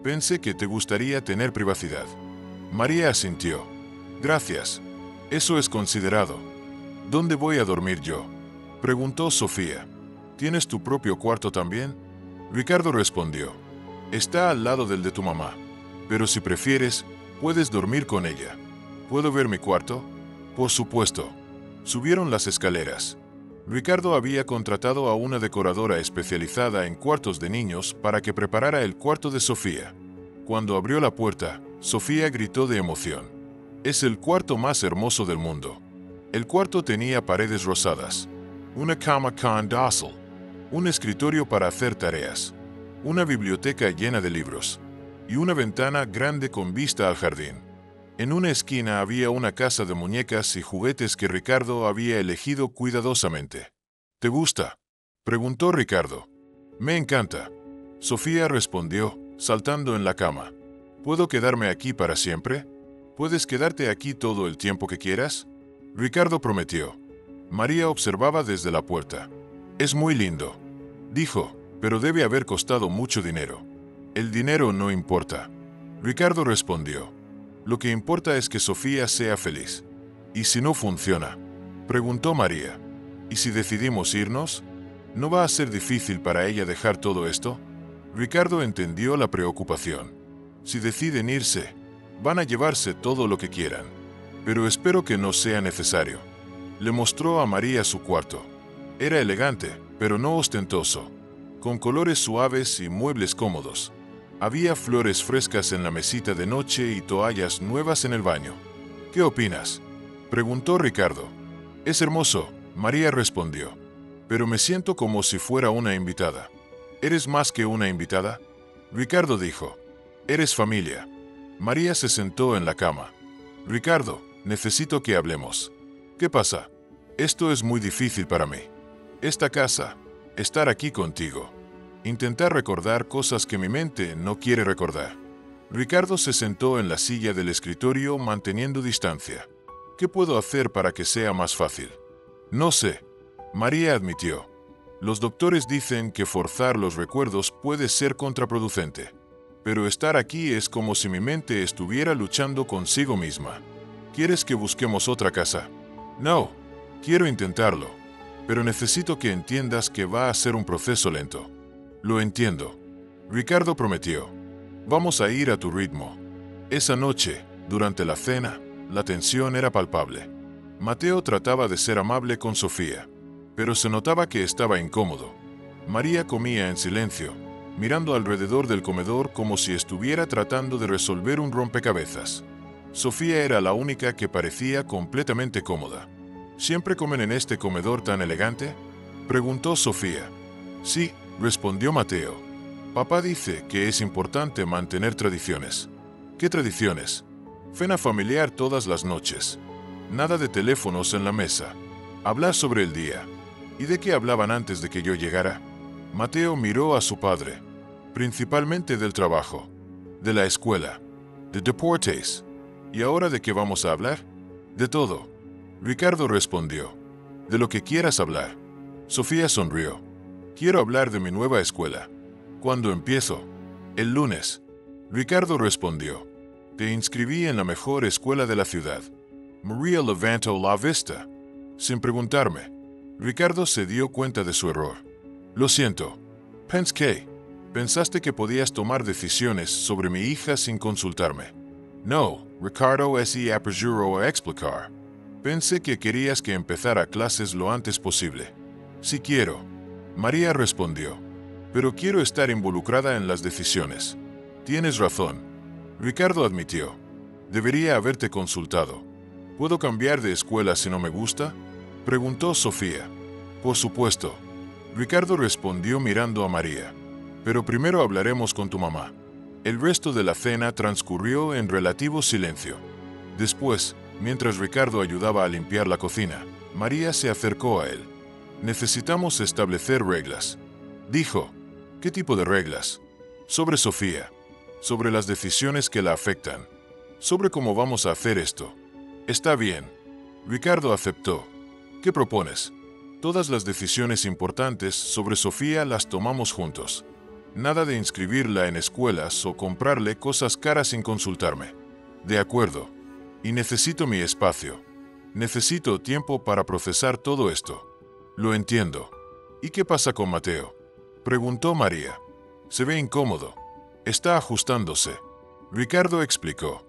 Pensé que te gustaría tener privacidad. María asintió. Gracias. Eso es considerado. ¿Dónde voy a dormir yo?, preguntó Sofía. ¿Tienes tu propio cuarto también? Ricardo respondió. Está al lado del de tu mamá. Pero si prefieres, puedes dormir con ella. ¿Puedo ver mi cuarto? Por supuesto. Subieron las escaleras. Ricardo había contratado a una decoradora especializada en cuartos de niños para que preparara el cuarto de Sofía. Cuando abrió la puerta, Sofía gritó de emoción. Es el cuarto más hermoso del mundo. El cuarto tenía paredes rosadas, una cama con dosel, un escritorio para hacer tareas, una biblioteca llena de libros y una ventana grande con vista al jardín. En una esquina había una casa de muñecas y juguetes que Ricardo había elegido cuidadosamente. ¿Te gusta?, preguntó Ricardo. Me encanta. Sofía respondió, saltando en la cama. ¿Puedo quedarme aquí para siempre? ¿Puedes quedarte aquí todo el tiempo que quieras?, Ricardo prometió. María observaba desde la puerta. Es muy lindo, dijo, pero debe haber costado mucho dinero. El dinero no importa, Ricardo respondió. Lo que importa es que Sofía sea feliz. ¿Y si no funciona?, preguntó María. ¿Y si decidimos irnos? ¿No va a ser difícil para ella dejar todo esto? Ricardo entendió la preocupación. Si deciden irse, van a llevarse todo lo que quieran. Pero espero que no sea necesario. Le mostró a María su cuarto. Era elegante, pero no ostentoso, con colores suaves y muebles cómodos. Había flores frescas en la mesita de noche y toallas nuevas en el baño. ¿Qué opinas?, preguntó Ricardo. Es hermoso, María respondió. Pero me siento como si fuera una invitada. ¿Eres más que una invitada?, Ricardo dijo. Eres familia. María se sentó en la cama. Ricardo, necesito que hablemos. ¿Qué pasa? Esto es muy difícil para mí. Esta casa, estar aquí contigo. Intentar recordar cosas que mi mente no quiere recordar. Ricardo se sentó en la silla del escritorio manteniendo distancia. ¿Qué puedo hacer para que sea más fácil? No sé, María admitió. Los doctores dicen que forzar los recuerdos puede ser contraproducente. Pero estar aquí es como si mi mente estuviera luchando consigo misma. ¿Quieres que busquemos otra casa? No, quiero intentarlo. Pero necesito que entiendas que va a ser un proceso lento. Lo entiendo, Ricardo prometió. Vamos a ir a tu ritmo. Esa noche, durante la cena, la tensión era palpable. Mateo trataba de ser amable con Sofía, pero se notaba que estaba incómodo. María comía en silencio, mirando alrededor del comedor como si estuviera tratando de resolver un rompecabezas. Sofía era la única que parecía completamente cómoda. ¿Siempre comen en este comedor tan elegante?, preguntó Sofía. Sí, respondió Mateo. Papá dice que es importante mantener tradiciones. ¿Qué tradiciones? Cena familiar todas las noches. Nada de teléfonos en la mesa. Hablar sobre el día. ¿Y de qué hablaban antes de que yo llegara? Mateo miró a su padre. Principalmente del trabajo, de la escuela, de deportes. ¿Y ahora de qué vamos a hablar? De todo. Ricardo respondió. De lo que quieras hablar. Sofía sonrió. Quiero hablar de mi nueva escuela. ¿Cuándo empiezo? El lunes. Ricardo respondió. Te inscribí en la mejor escuela de la ciudad. María levantó la vista. Sin preguntarme. Ricardo se dio cuenta de su error. Lo siento. Pensaste que podías tomar decisiones sobre mi hija sin consultarme. No, Ricardo se apresuró a explicar. Pensé que querías que empezara clases lo antes posible. Sí quiero. María respondió. Pero quiero estar involucrada en las decisiones. Tienes razón. Ricardo admitió. Debería haberte consultado. ¿Puedo cambiar de escuela si no me gusta?, preguntó Sofía. Por supuesto. Ricardo respondió mirando a María. Pero primero hablaremos con tu mamá. El resto de la cena transcurrió en relativo silencio. Después, mientras Ricardo ayudaba a limpiar la cocina, María se acercó a él. Necesitamos establecer reglas, dijo. ¿Qué tipo de reglas? Sobre Sofía. Sobre las decisiones que la afectan. Sobre cómo vamos a hacer esto. Está bien. Ricardo aceptó. ¿Qué propones? Todas las decisiones importantes sobre Sofía las tomamos juntos. Nada de inscribirla en escuelas o comprarle cosas caras sin consultarme. De acuerdo. Y necesito mi espacio. Necesito tiempo para procesar todo esto. Lo entiendo. ¿Y qué pasa con Mateo?, preguntó María. Se ve incómodo. Está ajustándose. Ricardo explicó.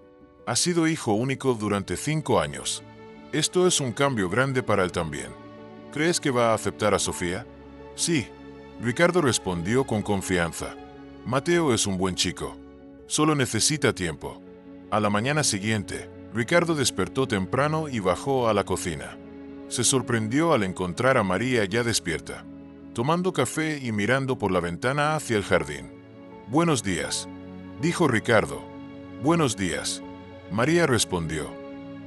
Ha sido hijo único durante 5 años. Esto es un cambio grande para él también. ¿Crees que va a aceptar a Sofía? Sí. Ricardo respondió con confianza. Mateo es un buen chico. Solo necesita tiempo. A la mañana siguiente, Ricardo despertó temprano y bajó a la cocina. Se sorprendió al encontrar a María ya despierta, tomando café y mirando por la ventana hacia el jardín. Buenos días, dijo Ricardo. Buenos días. María respondió.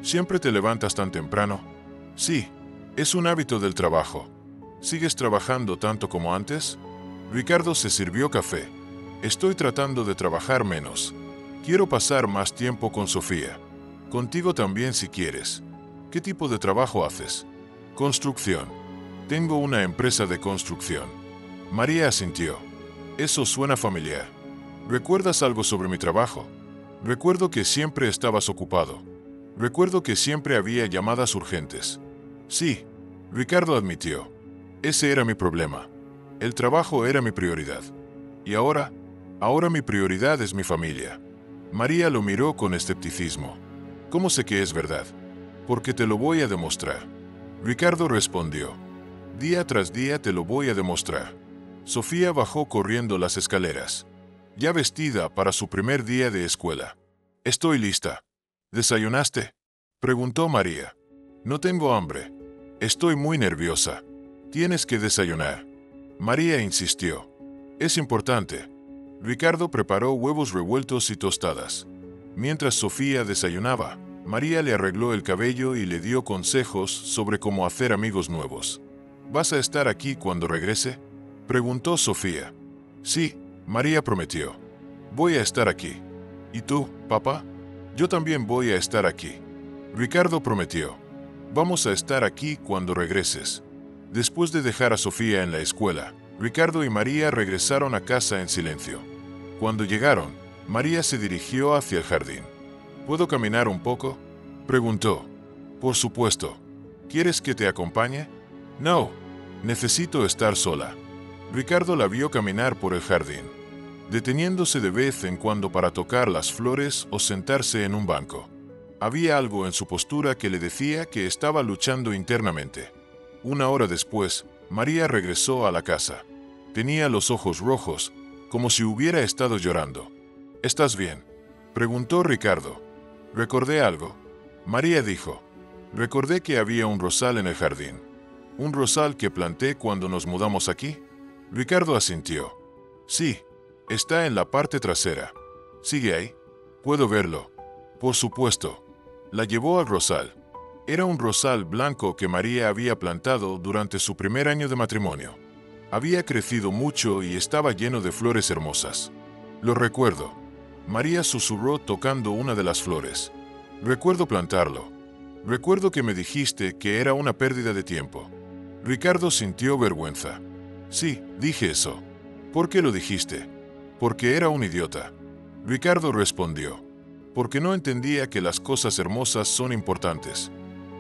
¿Siempre te levantas tan temprano? Sí, es un hábito del trabajo. ¿Sigues trabajando tanto como antes? Ricardo se sirvió café. Estoy tratando de trabajar menos. Quiero pasar más tiempo con Sofía. Contigo también si quieres. ¿Qué tipo de trabajo haces? Construcción. Tengo una empresa de construcción. María asintió. Eso suena familiar. ¿Recuerdas algo sobre mi trabajo? Recuerdo que siempre estabas ocupado. Recuerdo que siempre había llamadas urgentes. Sí, Ricardo admitió. Ese era mi problema. El trabajo era mi prioridad. ¿Y ahora? Ahora mi prioridad es mi familia. María lo miró con escepticismo. ¿Cómo sé que es verdad? Porque te lo voy a demostrar. Ricardo respondió. Día tras día te lo voy a demostrar. Sofía bajó corriendo las escaleras, ya vestida para su primer día de escuela. Estoy lista. ¿Desayunaste?, preguntó María. No tengo hambre. Estoy muy nerviosa. Tienes que desayunar. María insistió. Es importante. Ricardo preparó huevos revueltos y tostadas. Mientras Sofía desayunaba, María le arregló el cabello y le dio consejos sobre cómo hacer amigos nuevos. ¿Vas a estar aquí cuando regrese?, preguntó Sofía. Sí, María prometió. Voy a estar aquí. ¿Y tú, papá? Yo también voy a estar aquí. Ricardo prometió. Vamos a estar aquí cuando regreses. Después de dejar a Sofía en la escuela, Ricardo y María regresaron a casa en silencio. Cuando llegaron, María se dirigió hacia el jardín. ¿Puedo caminar un poco?, preguntó. Por supuesto. ¿Quieres que te acompañe? No. Necesito estar sola. Ricardo la vio caminar por el jardín, deteniéndose de vez en cuando para tocar las flores o sentarse en un banco. Había algo en su postura que le decía que estaba luchando internamente. 1 hora después, María regresó a la casa. Tenía los ojos rojos, como si hubiera estado llorando. ¿Estás bien?, preguntó Ricardo. Recordé algo. María dijo. Recordé que había un rosal en el jardín. ¿Un rosal que planté cuando nos mudamos aquí? Ricardo asintió. Sí, está en la parte trasera. ¿Sigue ahí? Puedo verlo. Por supuesto. La llevó al rosal. Era un rosal blanco que María había plantado durante su primer año de matrimonio. Había crecido mucho y estaba lleno de flores hermosas. Lo recuerdo. María susurró tocando una de las flores. Recuerdo plantarlo. Recuerdo que me dijiste que era una pérdida de tiempo. Ricardo sintió vergüenza. Sí, dije eso. ¿Por qué lo dijiste? Porque era un idiota. Ricardo respondió. Porque no entendía que las cosas hermosas son importantes.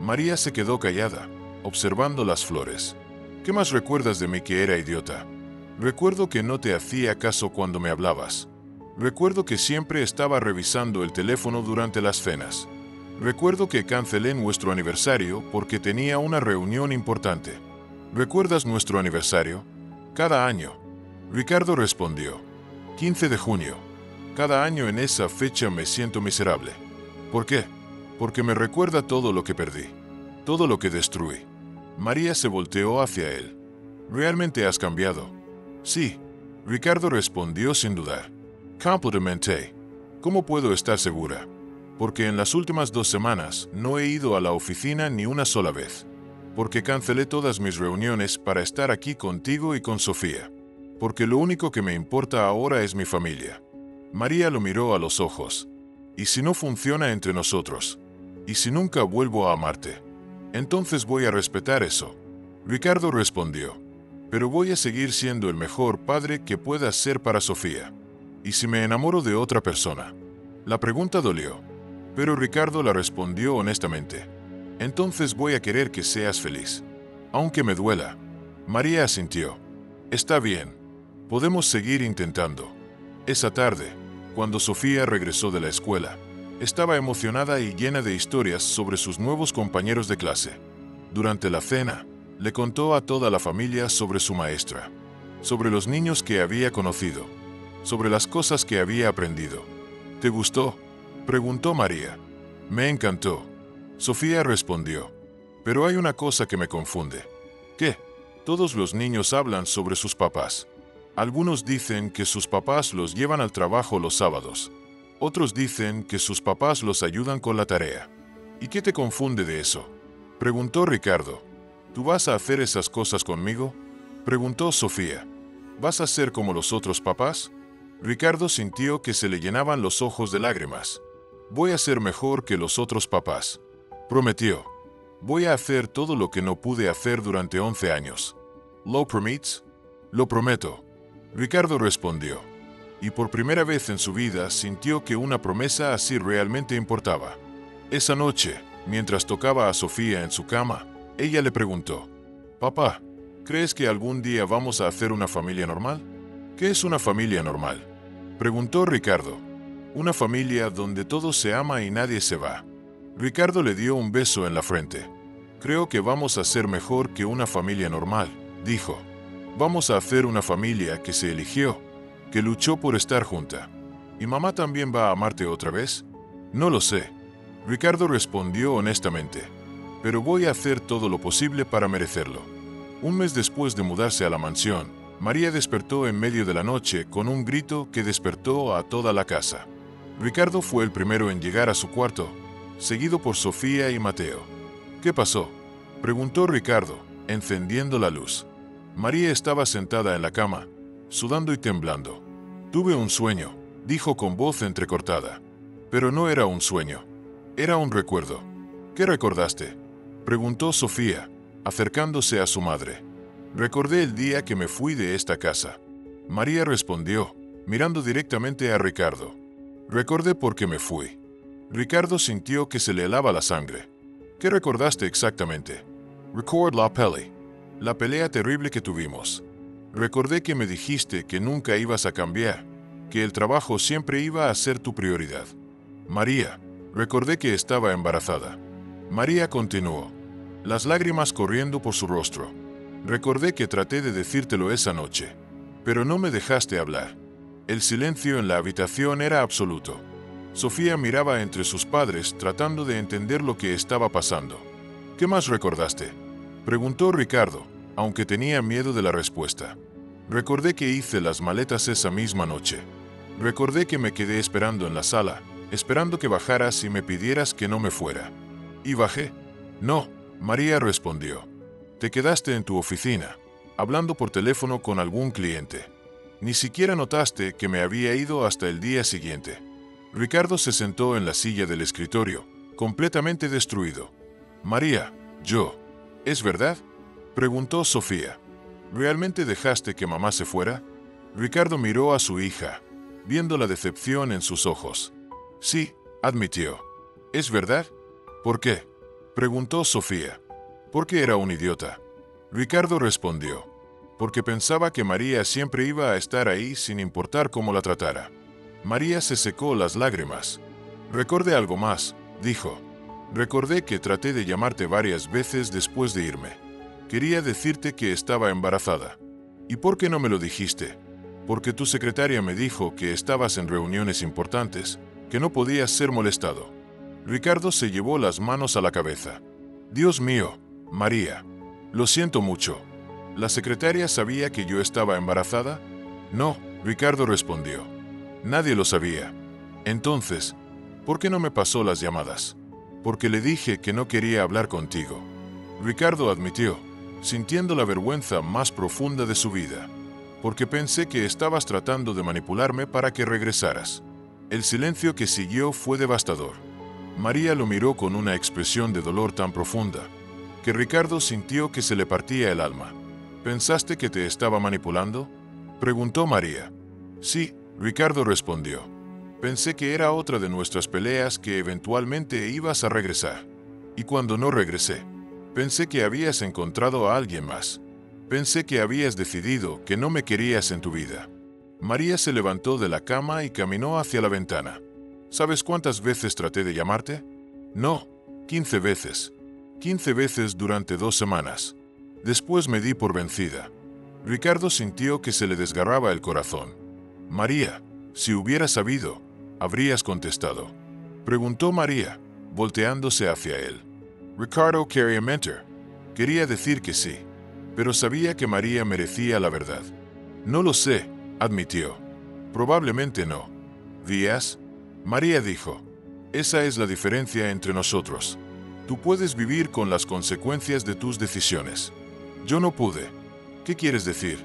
María se quedó callada, observando las flores. ¿Qué más recuerdas de mí que era idiota? Recuerdo que no te hacía caso cuando me hablabas. Recuerdo que siempre estaba revisando el teléfono durante las cenas. Recuerdo que cancelé nuestro aniversario porque tenía una reunión importante. ¿Recuerdas nuestro aniversario? Cada año. Ricardo respondió. 15 de junio. Cada año en esa fecha me siento miserable. ¿Por qué? Porque me recuerda todo lo que perdí. Todo lo que destruí. María se volteó hacia él. ¿Realmente has cambiado? Sí. Ricardo respondió sin dudar. Complementé. ¿Cómo puedo estar segura? Porque en las últimas 2 semanas no he ido a la oficina ni una sola vez. Porque cancelé todas mis reuniones para estar aquí contigo y con Sofía. Porque lo único que me importa ahora es mi familia. María lo miró a los ojos. ¿Y si no funciona entre nosotros? ¿Y si nunca vuelvo a amarte? Entonces voy a respetar eso. Ricardo respondió. Pero voy a seguir siendo el mejor padre que pueda ser para Sofía. ¿Y si me enamoro de otra persona? La pregunta dolió. Pero Ricardo la respondió honestamente. Entonces voy a querer que seas feliz. Aunque me duela. María asintió. Está bien. Podemos seguir intentando. Esa tarde, cuando Sofía regresó de la escuela, estaba emocionada y llena de historias sobre sus nuevos compañeros de clase. Durante la cena, le contó a toda la familia sobre su maestra, sobre los niños que había conocido, sobre las cosas que había aprendido. ¿Te gustó?, preguntó María. Me encantó. Sofía respondió. Pero hay una cosa que me confunde. ¿Qué? Todos los niños hablan sobre sus papás. Algunos dicen que sus papás los llevan al trabajo los sábados. Otros dicen que sus papás los ayudan con la tarea. ¿Y qué te confunde de eso?, preguntó Ricardo. ¿Tú vas a hacer esas cosas conmigo?, preguntó Sofía. ¿Vas a ser como los otros papás? Ricardo sintió que se le llenaban los ojos de lágrimas. Voy a ser mejor que los otros papás, prometió. Voy a hacer todo lo que no pude hacer durante 11 años. ¿Lo prometes? Lo prometo. Ricardo respondió. Y por primera vez en su vida sintió que una promesa así realmente importaba. Esa noche, mientras tocaba a Sofía en su cama, ella le preguntó. Papá, ¿crees que algún día vamos a hacer una familia normal? ¿Qué es una familia normal?, preguntó Ricardo. Una familia donde todo se ama y nadie se va. Ricardo le dio un beso en la frente. Creo que vamos a ser mejor que una familia normal, dijo. Vamos a hacer una familia que se eligió, que luchó por estar junta. ¿Y mamá también va a amarte otra vez? No lo sé. Ricardo respondió honestamente. Pero voy a hacer todo lo posible para merecerlo. Un mes después de mudarse a la mansión, María despertó en medio de la noche con un grito que despertó a toda la casa. Ricardo fue el primero en llegar a su cuarto, seguido por Sofía y Mateo. ¿Qué pasó?, preguntó Ricardo, encendiendo la luz. María estaba sentada en la cama, sudando y temblando. Tuve un sueño, dijo con voz entrecortada. Pero no era un sueño. Era un recuerdo. ¿Qué recordaste?, preguntó Sofía, acercándose a su madre. Recordé el día que me fui de esta casa. María respondió, mirando directamente a Ricardo. Recordé por qué me fui. Ricardo sintió que se le helaba la sangre. ¿Qué recordaste exactamente? Record la pelea. La pelea terrible que tuvimos. Recordé que me dijiste que nunca ibas a cambiar, que el trabajo siempre iba a ser tu prioridad. María, recordé que estaba embarazada. María continuó, las lágrimas corriendo por su rostro. Recordé que traté de decírtelo esa noche, pero no me dejaste hablar. El silencio en la habitación era absoluto. Sofía miraba entre sus padres tratando de entender lo que estaba pasando. ¿Qué más recordaste?, preguntó Ricardo, aunque tenía miedo de la respuesta. Recordé que hice las maletas esa misma noche. Recordé que me quedé esperando en la sala, esperando que bajaras y me pidieras que no me fuera. ¿Y bajé? No, María respondió. Te quedaste en tu oficina, hablando por teléfono con algún cliente. Ni siquiera notaste que me había ido hasta el día siguiente. Ricardo se sentó en la silla del escritorio, completamente destruido. María, ¿es verdad?, preguntó Sofía. ¿Realmente dejaste que mamá se fuera? Ricardo miró a su hija, viendo la decepción en sus ojos. Sí, admitió. ¿Es verdad? ¿Por qué?, preguntó Sofía. Porque era un idiota. Ricardo respondió. Porque pensaba que María siempre iba a estar ahí sin importar cómo la tratara. María se secó las lágrimas. Recordé algo más, dijo. Recordé que traté de llamarte varias veces después de irme. Quería decirte que estaba embarazada. ¿Y por qué no me lo dijiste? Porque tu secretaria me dijo que estabas en reuniones importantes, que no podías ser molestado. Ricardo se llevó las manos a la cabeza. Dios mío, María. Lo siento mucho. ¿La secretaria sabía que yo estaba embarazada? No, Ricardo respondió. Nadie lo sabía. Entonces, ¿por qué no me pasó las llamadas? Porque le dije que no quería hablar contigo. Ricardo admitió, sintiendo la vergüenza más profunda de su vida. Porque pensé que estabas tratando de manipularme para que regresaras. El silencio que siguió fue devastador. María lo miró con una expresión de dolor tan profunda, que Ricardo sintió que se le partía el alma. ¿Pensaste que te estaba manipulando?, preguntó María. Sí, Ricardo respondió. Pensé que era otra de nuestras peleas, que eventualmente ibas a regresar. Y cuando no regresé, pensé que habías encontrado a alguien más. Pensé que habías decidido que no me querías en tu vida. María se levantó de la cama y caminó hacia la ventana. ¿Sabes cuántas veces traté de llamarte? No, 15 veces. 15 veces durante 2 semanas. Después me di por vencida. Ricardo sintió que se le desgarraba el corazón. María, si hubieras sabido, habrías contestado. Preguntó María, volteándose hacia él. Ricardo quería mentir. Quería decir que sí, pero sabía que María merecía la verdad. No lo sé, admitió. Probablemente no. ¿Vías? María dijo. Esa es la diferencia entre nosotros. Tú puedes vivir con las consecuencias de tus decisiones. Yo no pude. ¿Qué quieres decir?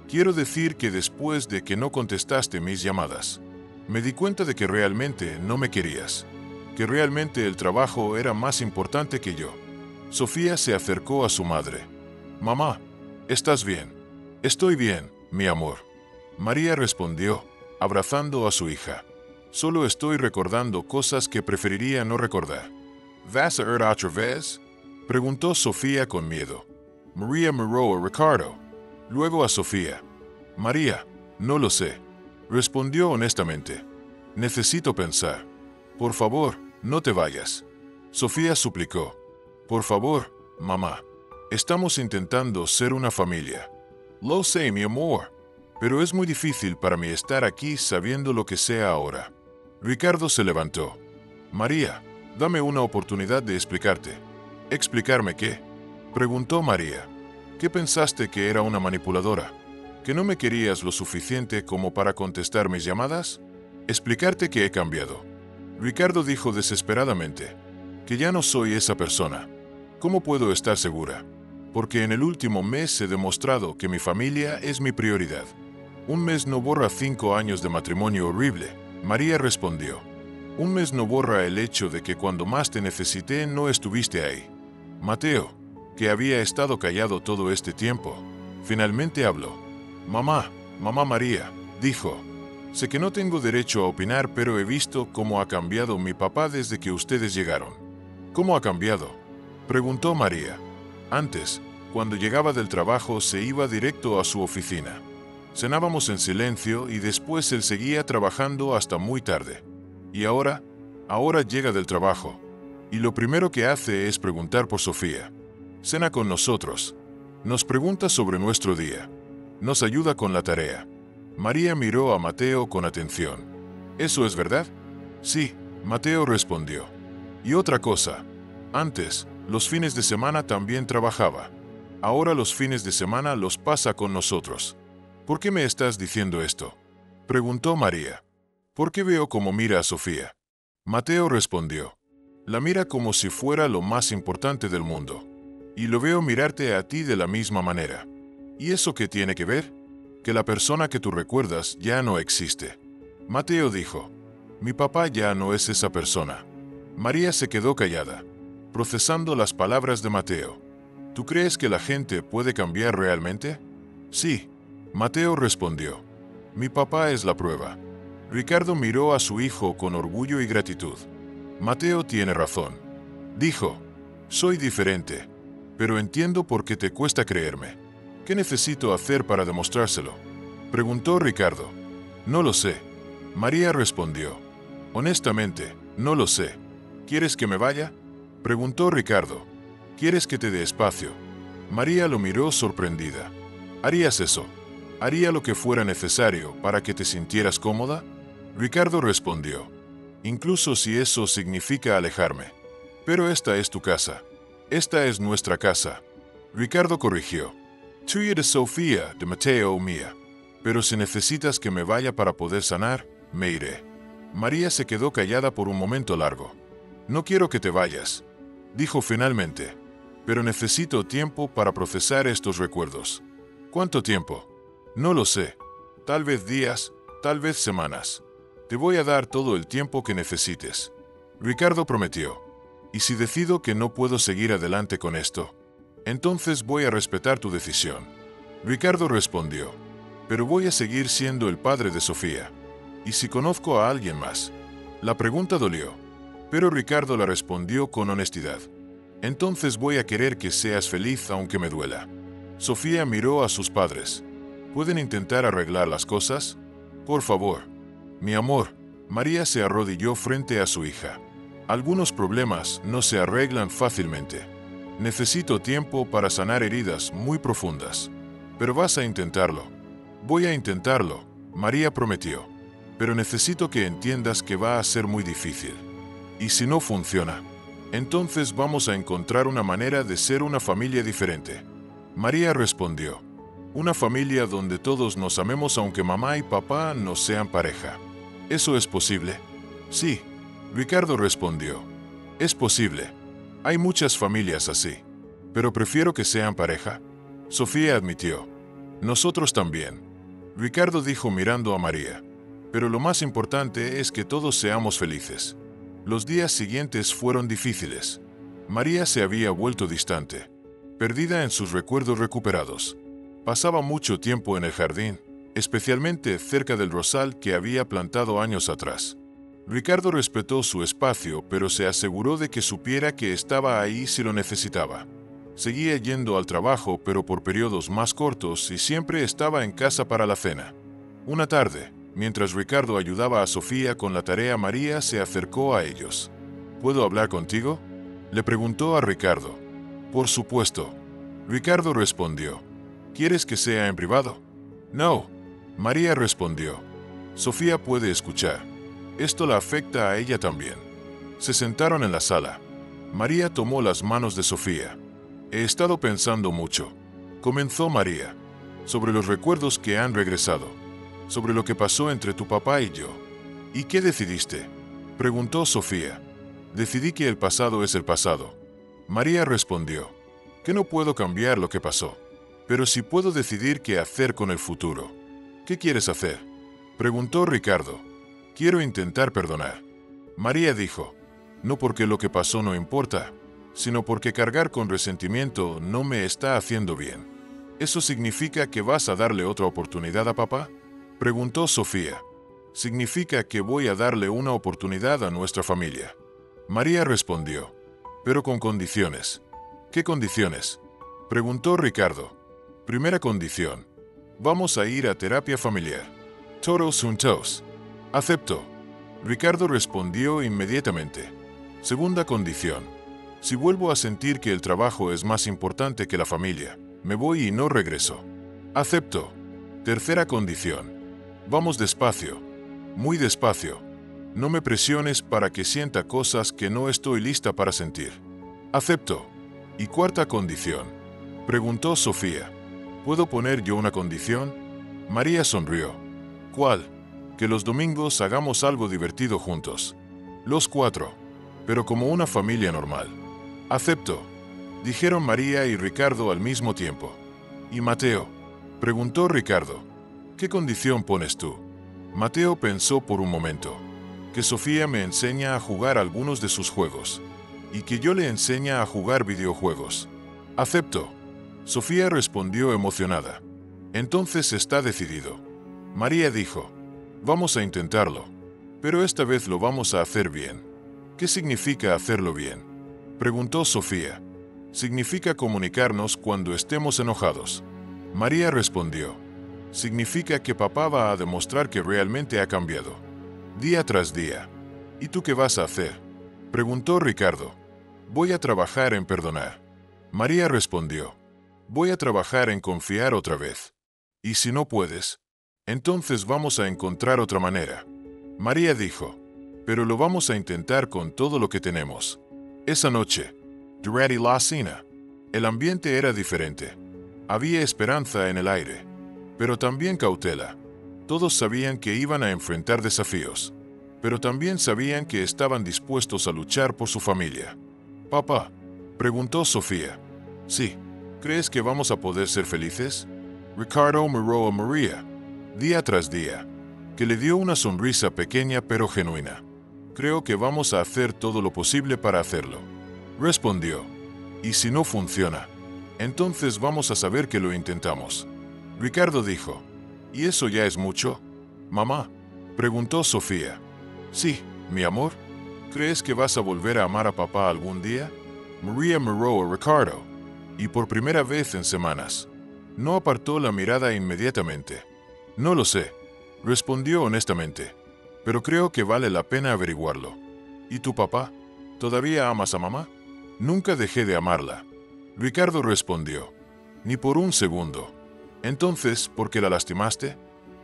Quiero decir que después de que no contestaste mis llamadas, me di cuenta de que realmente no me querías, que realmente el trabajo era más importante que yo. Sofía se acercó a su madre. Mamá, ¿estás bien? Estoy bien, mi amor. María respondió, abrazando a su hija. Solo estoy recordando cosas que preferiría no recordar. ¿Vas a ir otra vez?, preguntó Sofía con miedo. María miró a Ricardo, luego a Sofía. María, no lo sé, respondió honestamente. Necesito pensar. Por favor, no te vayas. Sofía suplicó. Por favor, mamá. Estamos intentando ser una familia. Lo sé, mi amor, pero es muy difícil para mí estar aquí sabiendo lo que sé ahora. Ricardo se levantó. María, dame una oportunidad de explicarte. ¿Explicarme qué?, preguntó María. ¿Qué pensaste, que era una manipuladora? ¿Que no me querías lo suficiente como para contestar mis llamadas? Explicarte que he cambiado. Ricardo dijo desesperadamente. Que ya no soy esa persona. ¿Cómo puedo estar segura? Porque en el último mes he demostrado que mi familia es mi prioridad. Un mes no borra 5 años de matrimonio horrible, María respondió. Un mes no borra el hecho de que cuando más te necesité no estuviste ahí. Mateo, que había estado callado todo este tiempo, finalmente habló. Mamá María, dijo. Sé que no tengo derecho a opinar, pero he visto cómo ha cambiado mi papá desde que ustedes llegaron. ¿Cómo ha cambiado?, preguntó María. Antes, cuando llegaba del trabajo, se iba directo a su oficina. Cenábamos en silencio y después él seguía trabajando hasta muy tarde. Y ahora llega del trabajo, y lo primero que hace es preguntar por Sofía. Cena con nosotros. Nos pregunta sobre nuestro día. Nos ayuda con la tarea. María miró a Mateo con atención. ¿Eso es verdad? Sí, Mateo respondió. Y otra cosa. Antes, los fines de semana también trabajaba. Ahora los fines de semana los pasa con nosotros. ¿Por qué me estás diciendo esto?, preguntó María. ¿Por qué veo cómo mira a Sofía? Mateo respondió. La mira como si fuera lo más importante del mundo. Y lo veo mirarte a ti de la misma manera. ¿Y eso qué tiene que ver? Que la persona que tú recuerdas ya no existe. Mateo dijo. Mi papá ya no es esa persona. María se quedó callada, procesando las palabras de Mateo. ¿Tú crees que la gente puede cambiar realmente? Sí, Mateo respondió. Mi papá es la prueba. Ricardo miró a su hijo con orgullo y gratitud. Mateo tiene razón. Dijo, soy diferente, pero entiendo por qué te cuesta creerme. ¿Qué necesito hacer para demostrárselo?, preguntó Ricardo. No lo sé. María respondió. Honestamente, no lo sé. ¿Quieres que me vaya?, preguntó Ricardo. ¿Quieres que te dé espacio? María lo miró sorprendida. ¿Harías eso? ¿Haría lo que fuera necesario para que te sintieras cómoda? Ricardo respondió. Incluso si eso significa alejarme. Pero esta es tu casa. Esta es nuestra casa. Ricardo corrigió. Tuya de Sofía, de Mateo mía. Pero si necesitas que me vaya para poder sanar, me iré. María se quedó callada por un momento largo. No quiero que te vayas, dijo finalmente. Pero necesito tiempo para procesar estos recuerdos. ¿Cuánto tiempo? No lo sé. Tal vez días, tal vez semanas. Te voy a dar todo el tiempo que necesites. Ricardo prometió. ¿Y si decido que no puedo seguir adelante con esto? Entonces voy a respetar tu decisión. Ricardo respondió. Pero voy a seguir siendo el padre de Sofía. ¿Y si conozco a alguien más? La pregunta dolió. Pero Ricardo la respondió con honestidad. Entonces voy a querer que seas feliz aunque me duela. Sofía miró a sus padres. ¿Pueden intentar arreglar las cosas? Por favor. Mi amor. María se arrodilló frente a su hija. Algunos problemas no se arreglan fácilmente. Necesito tiempo para sanar heridas muy profundas. Pero vas a intentarlo. Voy a intentarlo, María prometió. Pero necesito que entiendas que va a ser muy difícil. Y si no funciona, entonces vamos a encontrar una manera de ser una familia diferente. María respondió. Una familia donde todos nos amemos aunque mamá y papá no sean pareja. ¿Eso es posible? Sí, Ricardo respondió. Es posible. Hay muchas familias así. Pero prefiero que sean pareja. Sofía admitió. Nosotros también. Ricardo dijo mirando a María. Pero lo más importante es que todos seamos felices. Los días siguientes fueron difíciles. María se había vuelto distante, perdida en sus recuerdos recuperados. Pasaba mucho tiempo en el jardín, especialmente cerca del rosal que había plantado años atrás. Ricardo respetó su espacio, pero se aseguró de que supiera que estaba ahí si lo necesitaba. Seguía yendo al trabajo, pero por periodos más cortos, y siempre estaba en casa para la cena. Una tarde, mientras Ricardo ayudaba a Sofía con la tarea, María se acercó a ellos. ¿Puedo hablar contigo?, le preguntó a Ricardo. Por supuesto. Ricardo respondió. ¿Quieres que sea en privado? No. María respondió. Sofía puede escuchar. Esto la afecta a ella también. Se sentaron en la sala. María tomó las manos de Sofía. He estado pensando mucho, comenzó María, sobre los recuerdos que han regresado, sobre lo que pasó entre tu papá y yo. ¿Y qué decidiste?, preguntó Sofía. Decidí que el pasado es el pasado. María respondió. Que no puedo cambiar lo que pasó, pero sí puedo decidir qué hacer con el futuro. ¿Qué quieres hacer?, preguntó Ricardo. Quiero intentar perdonar. María dijo. No porque lo que pasó no importa, sino porque cargar con resentimiento no me está haciendo bien. ¿Eso significa que vas a darle otra oportunidad a papá?, preguntó Sofía. Significa que voy a darle una oportunidad a nuestra familia. María respondió. Pero con condiciones. ¿Qué condiciones?, preguntó Ricardo. Primera condición. Vamos a ir a terapia familiar. Todos juntos. Acepto. Ricardo respondió inmediatamente. Segunda condición. Si vuelvo a sentir que el trabajo es más importante que la familia, me voy y no regreso. Acepto. Tercera condición. Vamos despacio. Muy despacio. No me presiones para que sienta cosas que no estoy lista para sentir. Acepto. ¿Y cuarta condición?, preguntó Sofía. ¿Puedo poner yo una condición? María sonrió. ¿Cuál? Que los domingos hagamos algo divertido juntos. Los 4, pero como una familia normal. Acepto, dijeron María y Ricardo al mismo tiempo. ¿Y Mateo?, preguntó Ricardo. ¿Qué condición pones tú? Mateo pensó por un momento. Que Sofía me enseña a jugar algunos de sus juegos. Y que yo le enseñe a jugar videojuegos. Acepto. Sofía respondió emocionada. Entonces está decidido. María dijo, vamos a intentarlo. Pero esta vez lo vamos a hacer bien. ¿Qué significa hacerlo bien?, preguntó Sofía. Significa comunicarnos cuando estemos enojados. María respondió. Significa que papá va a demostrar que realmente ha cambiado. Día tras día. ¿Y tú qué vas a hacer?, preguntó Ricardo. Voy a trabajar en perdonar. María respondió. Voy a trabajar en confiar otra vez. Y si no puedes, entonces vamos a encontrar otra manera. María dijo. Pero lo vamos a intentar con todo lo que tenemos. Esa noche, durante la cena, el ambiente era diferente. Había esperanza en el aire, pero también cautela. Todos sabían que iban a enfrentar desafíos, pero también sabían que estaban dispuestos a luchar por su familia. «Papá», preguntó Sofía. «Sí, ¿crees que vamos a poder ser felices?». Ricardo miró a María, día tras día, que le dio una sonrisa pequeña pero genuina. «Creo que vamos a hacer todo lo posible para hacerlo», respondió. «Y si no funciona, entonces vamos a saber que lo intentamos». Ricardo dijo. «¿Y eso ya es mucho, mamá?», preguntó Sofía. «Sí, mi amor. ¿Crees que vas a volver a amar a papá algún día?». María miró a Ricardo, y por primera vez en semanas, no apartó la mirada inmediatamente. «No lo sé», respondió honestamente, «pero creo que vale la pena averiguarlo». «¿Y tu papá? ¿Todavía amas a mamá?». «Nunca dejé de amarla», Ricardo respondió. «Ni por un segundo». «Entonces, ¿por qué la lastimaste?».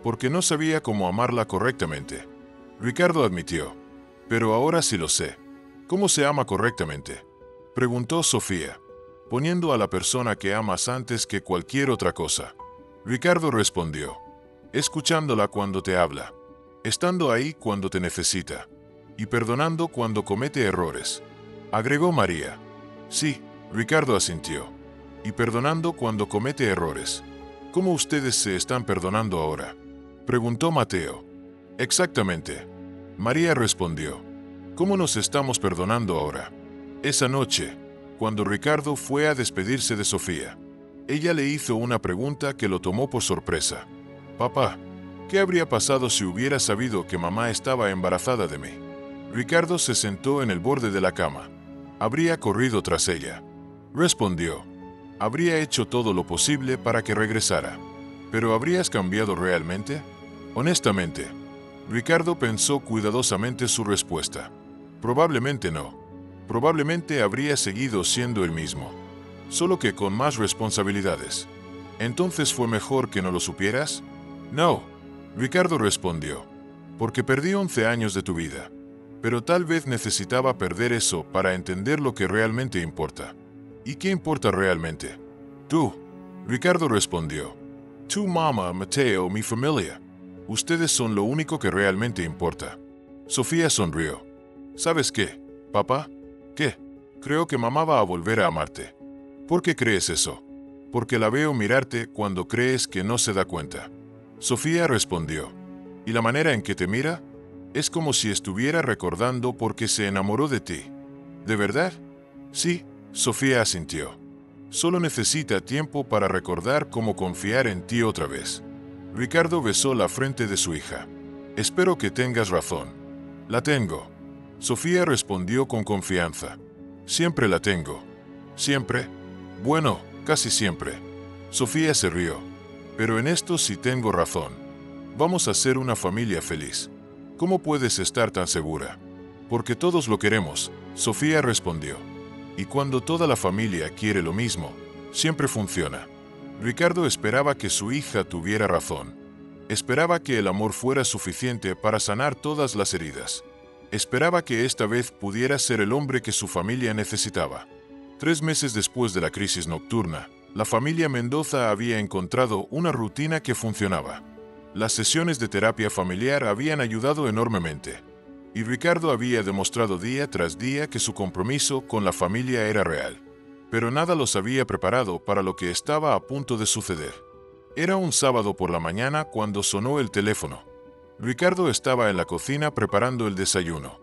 «Porque no sabía cómo amarla correctamente». Ricardo admitió. «Pero ahora sí lo sé». «¿Cómo se ama correctamente?», preguntó Sofía. «Poniendo a la persona que amas antes que cualquier otra cosa». Ricardo respondió. «Escuchándola cuando te habla, estando ahí cuando te necesita, y perdonando cuando comete errores», agregó María. «Sí», Ricardo asintió. «Y perdonando cuando comete errores». «¿Cómo ustedes se están perdonando ahora?», preguntó Mateo. «Exactamente», María respondió. «¿Cómo nos estamos perdonando ahora?». Esa noche, cuando Ricardo fue a despedirse de Sofía, ella le hizo una pregunta que lo tomó por sorpresa. «Papá, ¿qué habría pasado si hubiera sabido que mamá estaba embarazada de mí?». Ricardo se sentó en el borde de la cama. «Habría corrido tras ella», respondió. «Habría hecho todo lo posible para que regresara». «¿Pero habrías cambiado realmente?». Honestamente, Ricardo pensó cuidadosamente su respuesta. Probablemente no. Probablemente habría seguido siendo el mismo, solo que con más responsabilidades. «¿Entonces fue mejor que no lo supieras?». «No», Ricardo respondió, «porque perdí 11 años de tu vida. Pero tal vez necesitaba perder eso para entender lo que realmente importa». «¿Y qué importa realmente?». «Tú», Ricardo respondió. «Tu mamá, Mateo, mi familia. Ustedes son lo único que realmente importa». Sofía sonrió. «¿Sabes qué, papá?». «¿Qué?». «Creo que mamá va a volver a amarte». «¿Por qué crees eso?». «Porque la veo mirarte cuando crees que no se da cuenta». Sofía respondió. «¿Y la manera en que te mira? Es como si estuviera recordando porque se enamoró de ti». «¿De verdad?». «Sí», Sofía asintió. «Solo necesita tiempo para recordar cómo confiar en ti otra vez». Ricardo besó la frente de su hija. «Espero que tengas razón». «La tengo», Sofía respondió con confianza. «Siempre la tengo». «¿Siempre?». «Bueno, casi siempre». Sofía se rió. «Pero en esto sí tengo razón. Vamos a ser una familia feliz». «¿Cómo puedes estar tan segura?». «Porque todos lo queremos», Sofía respondió. «Y cuando toda la familia quiere lo mismo, siempre funciona». Ricardo esperaba que su hija tuviera razón. Esperaba que el amor fuera suficiente para sanar todas las heridas. Esperaba que esta vez pudiera ser el hombre que su familia necesitaba. 3 meses después de la crisis nocturna, la familia Mendoza había encontrado una rutina que funcionaba. Las sesiones de terapia familiar habían ayudado enormemente, y Ricardo había demostrado día tras día que su compromiso con la familia era real. Pero nada los había preparado para lo que estaba a punto de suceder. Era un sábado por la mañana cuando sonó el teléfono. Ricardo estaba en la cocina preparando el desayuno,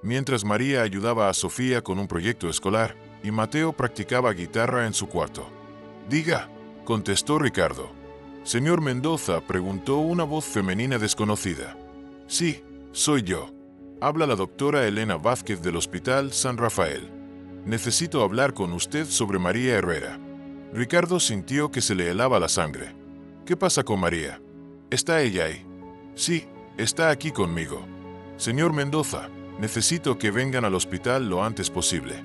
mientras María ayudaba a Sofía con un proyecto escolar y Mateo practicaba guitarra en su cuarto. «Diga», contestó Ricardo. «Señor Mendoza», preguntó una voz femenina desconocida. «Sí, soy yo. Habla la doctora Elena Vázquez del Hospital San Rafael. Necesito hablar con usted sobre María Herrera». Ricardo sintió que se le helaba la sangre. «¿Qué pasa con María? ¿Está ella ahí?» «Sí, está aquí conmigo. Señor Mendoza, necesito que vengan al hospital lo antes posible.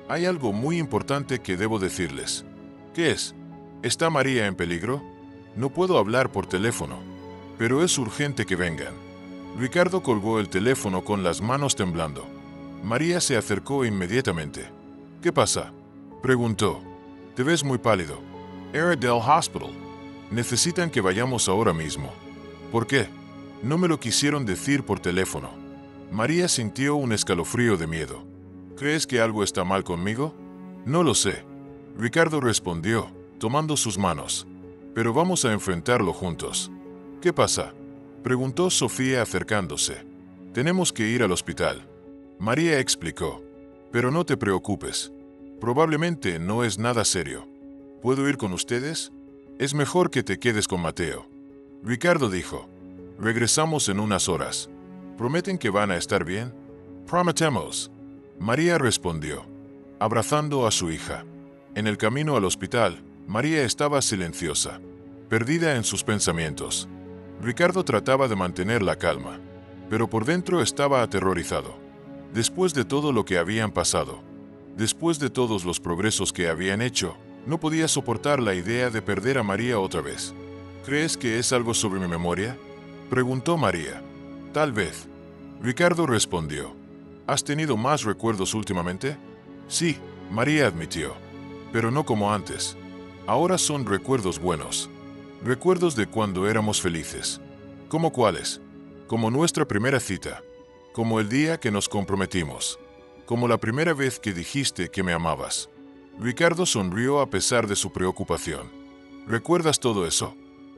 Hay algo muy importante que debo decirles». «¿Qué es? ¿Está María en peligro?» «No puedo hablar por teléfono, pero es urgente que vengan». Ricardo colgó el teléfono con las manos temblando. María se acercó inmediatamente. «¿Qué pasa?», preguntó. «Te ves muy pálido». «Era del hospital. Necesitan que vayamos ahora mismo». «¿Por qué?». «No me lo quisieron decir por teléfono». María sintió un escalofrío de miedo. «¿Crees que algo está mal conmigo?». «No lo sé», Ricardo respondió, tomando sus manos. «Pero vamos a enfrentarlo juntos». «¿Qué pasa?», preguntó Sofía acercándose. «Tenemos que ir al hospital». María explicó. «Pero no te preocupes. Probablemente no es nada serio. ¿Puedo ir con ustedes? Es mejor que te quedes con Mateo». Ricardo dijo. «Regresamos en unas horas. ¿Prometen que van a estar bien?». «Prometemos», María respondió, abrazando a su hija. En el camino al hospital, María estaba silenciosa, perdida en sus pensamientos. Ricardo trataba de mantener la calma, pero por dentro estaba aterrorizado. Después de todo lo que habían pasado, después de todos los progresos que habían hecho, no podía soportar la idea de perder a María otra vez. «¿Crees que es algo sobre mi memoria?», preguntó María. «Tal vez», Ricardo respondió. «¿Has tenido más recuerdos últimamente?». «Sí», María admitió, «pero no como antes. Ahora son recuerdos buenos. Recuerdos de cuando éramos felices». «¿Cómo cuáles?». «Como nuestra primera cita. Como el día que nos comprometimos. Como la primera vez que dijiste que me amabas». Ricardo sonrió a pesar de su preocupación. «¿Recuerdas todo eso?».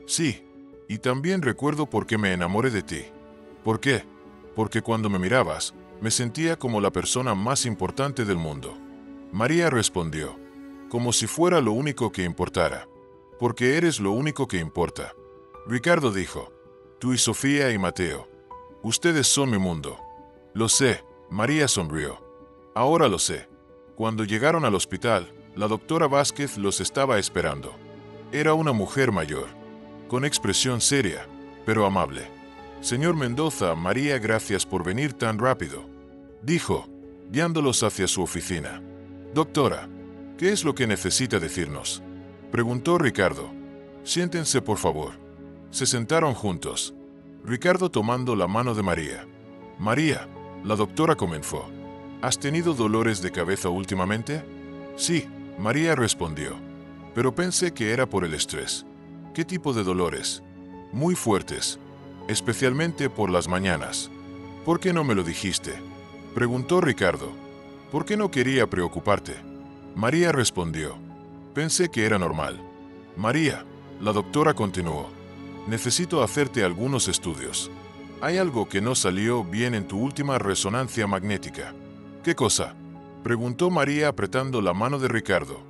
«Sí. Y también recuerdo por qué me enamoré de ti». «¿Por qué?». «Porque cuando me mirabas, me sentía como la persona más importante del mundo». María respondió. «Como si fuera lo único que importara». «Porque eres lo único que importa». Ricardo dijo. «Tú y Sofía y Mateo. Ustedes son mi mundo». «Lo sé», María sonrió. «Ahora lo sé». Cuando llegaron al hospital, la doctora Vázquez los estaba esperando. Era una mujer mayor, con expresión seria, pero amable. «Señor Mendoza, María, gracias por venir tan rápido», dijo, guiándolos hacia su oficina. «Doctora, ¿qué es lo que necesita decirnos?», preguntó Ricardo. «Siéntense, por favor». Se sentaron juntos, Ricardo tomando la mano de María. «María», la doctora comenzó. «¿Has tenido dolores de cabeza últimamente?». «Sí», María respondió. «Pero pensé que era por el estrés». «¿Qué tipo de dolores?». «Muy fuertes, especialmente por las mañanas». «¿Por qué no me lo dijiste?», preguntó Ricardo. «¿Por qué no quería preocuparte?». María respondió. «Pensé que era normal». «María», la doctora continuó, «necesito hacerte algunos estudios. Hay algo que no salió bien en tu última resonancia magnética». «¿Qué cosa?», preguntó María apretando la mano de Ricardo.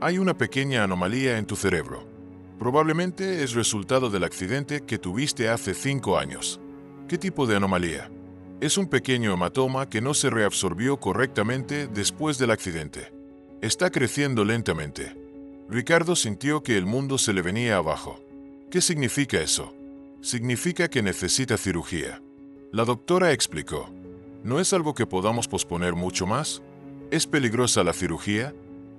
«Hay una pequeña anomalía en tu cerebro. Probablemente es resultado del accidente que tuviste hace 5 años». «¿Qué tipo de anomalía?». «Es un pequeño hematoma que no se reabsorbió correctamente después del accidente. Está creciendo lentamente». Ricardo sintió que el mundo se le venía abajo. «¿Qué significa eso?». «Significa que necesita cirugía». La doctora explicó. «¿No es algo que podamos posponer mucho más?». «¿Es peligrosa la cirugía?»,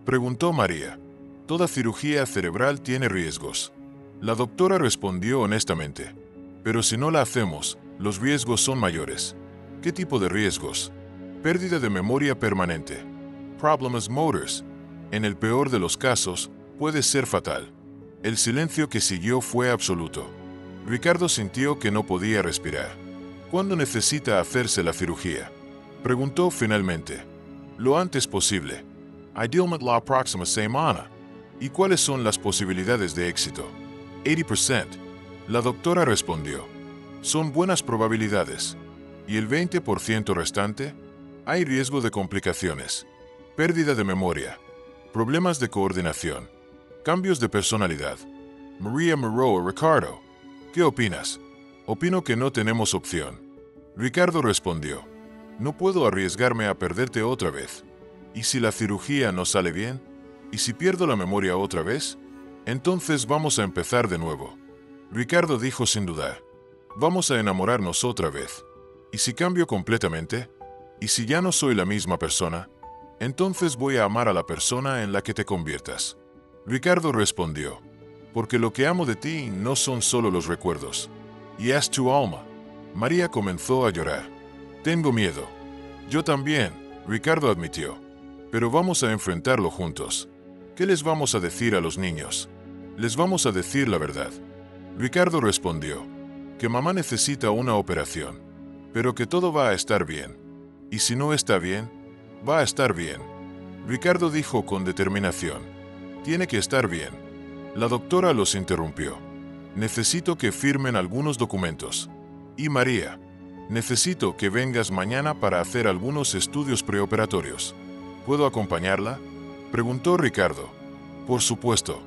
preguntó María. «Toda cirugía cerebral tiene riesgos». La doctora respondió honestamente. «Pero si no la hacemos, los riesgos son mayores». ¿Qué tipo de riesgos? Pérdida de memoria permanente. Problemas motors. En el peor de los casos, puede ser fatal. El silencio que siguió fue absoluto. Ricardo sintió que no podía respirar. ¿Cuándo necesita hacerse la cirugía?, preguntó finalmente. Lo antes posible. Idealmente la próxima semana. ¿Y cuáles son las posibilidades de éxito? 80%. La doctora respondió. Son buenas probabilidades. ¿Y el 20% restante? Hay riesgo de complicaciones. Pérdida de memoria. Problemas de coordinación. Cambios de personalidad. María miró a Ricardo. ¿Qué opinas? Opino que no tenemos opción. Ricardo respondió. No puedo arriesgarme a perderte otra vez. ¿Y si la cirugía no sale bien? ¿Y si pierdo la memoria otra vez? Entonces vamos a empezar de nuevo. Ricardo dijo sin dudar. Vamos a enamorarnos otra vez. ¿Y si cambio completamente? ¿Y si ya no soy la misma persona? Entonces voy a amar a la persona en la que te conviertas. Ricardo respondió. Porque lo que amo de ti no son solo los recuerdos. Y es tu alma. María comenzó a llorar. Tengo miedo. Yo también, Ricardo admitió. Pero vamos a enfrentarlo juntos. ¿Qué les vamos a decir a los niños? Les vamos a decir la verdad. Ricardo respondió. Que mamá necesita una operación. Pero que todo va a estar bien. Y si no está bien, va a estar bien. Ricardo dijo con determinación. Tiene que estar bien. La doctora los interrumpió. Necesito que firmen algunos documentos. Y María, necesito que vengas mañana para hacer algunos estudios preoperatorios. ¿Puedo acompañarla?, preguntó Ricardo. Por supuesto.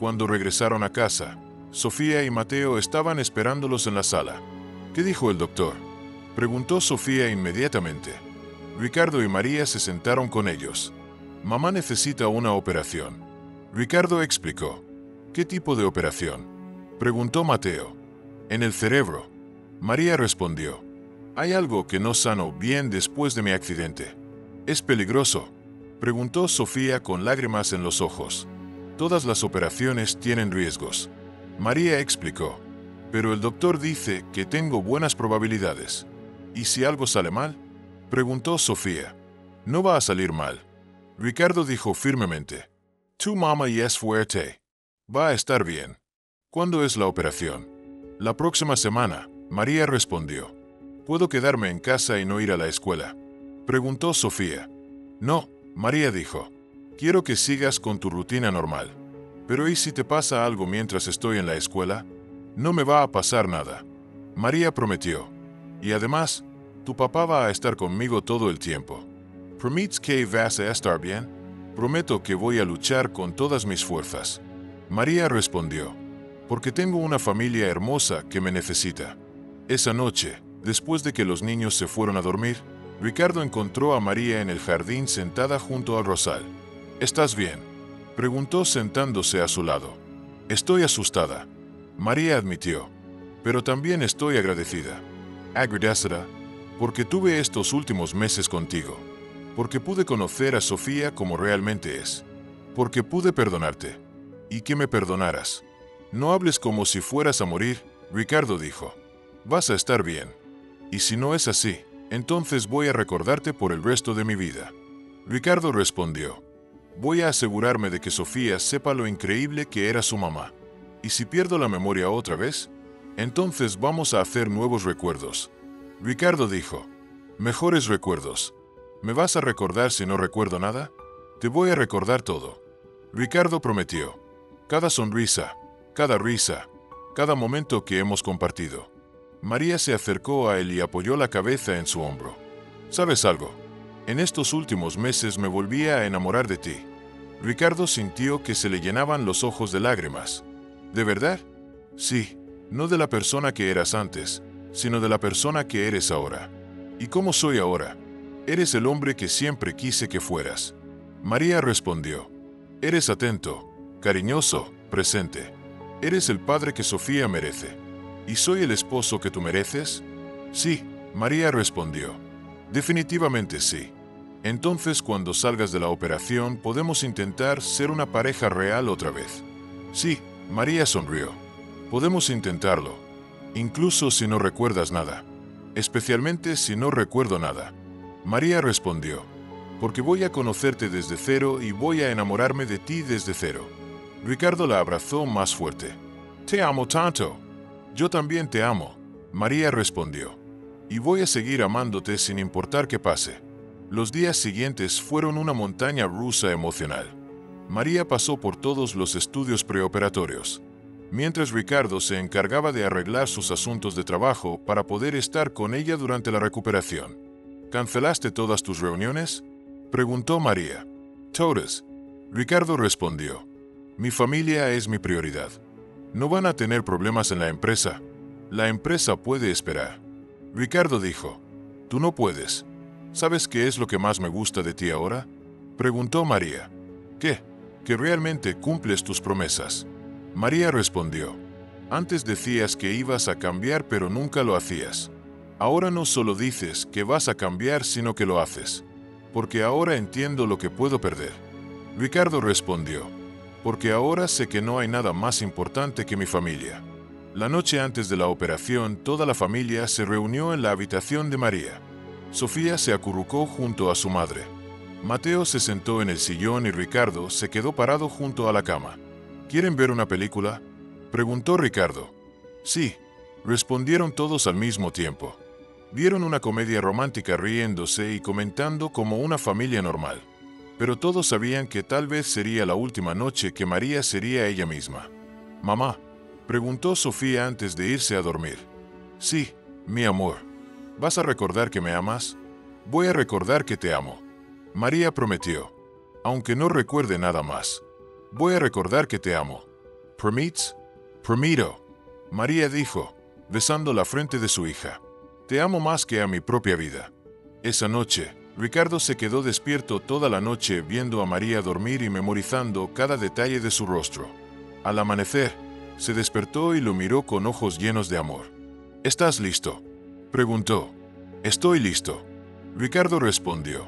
Cuando regresaron a casa, Sofía y Mateo estaban esperándolos en la sala. ¿Qué dijo el doctor?, preguntó Sofía inmediatamente. Ricardo y María se sentaron con ellos. Mamá necesita una operación. Ricardo explicó. ¿Qué tipo de operación?, preguntó Mateo. En el cerebro. María respondió. Hay algo que no sano bien después de mi accidente. ¿Es peligroso?, preguntó Sofía con lágrimas en los ojos. Todas las operaciones tienen riesgos. María explicó. Pero el doctor dice que tengo buenas probabilidades. ¿Y si algo sale mal?, preguntó Sofía. No va a salir mal. Ricardo dijo firmemente. Tu mamá ya es fuerte. Va a estar bien. ¿Cuándo es la operación? La próxima semana, María respondió. ¿Puedo quedarme en casa y no ir a la escuela?, preguntó Sofía. No, María dijo. Quiero que sigas con tu rutina normal. Pero ¿y si te pasa algo mientras estoy en la escuela? No me va a pasar nada. María prometió. Y además, tu papá va a estar conmigo todo el tiempo. ¿Prometes que vas a estar bien? Prometo que voy a luchar con todas mis fuerzas. María respondió. Porque tengo una familia hermosa que me necesita. Esa noche, después de que los niños se fueron a dormir, Ricardo encontró a María en el jardín sentada junto al rosal. ¿Estás bien?, preguntó sentándose a su lado. Estoy asustada, María admitió. Pero también estoy agradecida. Agradecida, porque tuve estos últimos meses contigo. Porque pude conocer a Sofía como realmente es. Porque pude perdonarte. Y que me perdonaras. No hables como si fueras a morir, Ricardo dijo. Vas a estar bien. Y si no es así, entonces voy a recordarte por el resto de mi vida. Ricardo respondió. Voy a asegurarme de que Sofía sepa lo increíble que era su mamá. ¿Y si pierdo la memoria otra vez? Entonces vamos a hacer nuevos recuerdos. Ricardo dijo. Mejores recuerdos. ¿Me vas a recordar si no recuerdo nada? Te voy a recordar todo. Ricardo prometió. Cada sonrisa, cada risa, cada momento que hemos compartido. María se acercó a él y apoyó la cabeza en su hombro. ¿Sabes algo? En estos últimos meses me volví a enamorar de ti. Ricardo sintió que se le llenaban los ojos de lágrimas. ¿De verdad? Sí, no de la persona que eras antes, sino de la persona que eres ahora. ¿Y cómo soy ahora? Eres el hombre que siempre quise que fueras. María respondió. Eres atento, cariñoso, presente. Eres el padre que Sofía merece. ¿Y soy el esposo que tú mereces? Sí, María respondió. Definitivamente sí. Entonces, cuando salgas de la operación, podemos intentar ser una pareja real otra vez. Sí, María sonrió. Podemos intentarlo, incluso si no recuerdas nada. especialmente si no recuerdo nada. María respondió, porque voy a conocerte desde cero y voy a enamorarme de ti desde cero. Ricardo la abrazó más fuerte. Te amo tanto. Yo también te amo, María respondió. Y voy a seguir amándote sin importar qué pase. Los días siguientes fueron una montaña rusa emocional. María pasó por todos los estudios preoperatorios, mientras Ricardo se encargaba de arreglar sus asuntos de trabajo para poder estar con ella durante la recuperación. ¿Cancelaste todas tus reuniones?, preguntó María. Todas, Ricardo respondió. Mi familia es mi prioridad. ¿No van a tener problemas en la empresa? La empresa puede esperar. Ricardo dijo, tú no puedes. ¿Sabes qué es lo que más me gusta de ti ahora?, preguntó María. ¿Qué? Que realmente cumples tus promesas. María respondió, antes decías que ibas a cambiar pero nunca lo hacías. Ahora no solo dices que vas a cambiar sino que lo haces. Porque ahora entiendo lo que puedo perder. Ricardo respondió, porque ahora sé que no hay nada más importante que mi familia. La noche antes de la operación, toda la familia se reunió en la habitación de María. Sofía se acurrucó junto a su madre. Mateo se sentó en el sillón y Ricardo se quedó parado junto a la cama. ¿Quieren ver una película?, preguntó Ricardo. Sí, respondieron todos al mismo tiempo. Vieron una comedia romántica riéndose y comentando como una familia normal. Pero todos sabían que tal vez sería la última noche que María sería ella misma. Mamá, preguntó Sofía antes de irse a dormir. Sí, mi amor. ¿Vas a recordar que me amas? Voy a recordar que te amo. María prometió. Aunque no recuerde nada más. Voy a recordar que te amo. ¿Permits? Permito. María dijo, besando la frente de su hija. Te amo más que a mi propia vida. Esa noche, Ricardo se quedó despierto toda la noche viendo a María dormir y memorizando cada detalle de su rostro. Al amanecer, se despertó y lo miró con ojos llenos de amor. ¿Estás listo?, preguntó. Estoy listo. Ricardo respondió.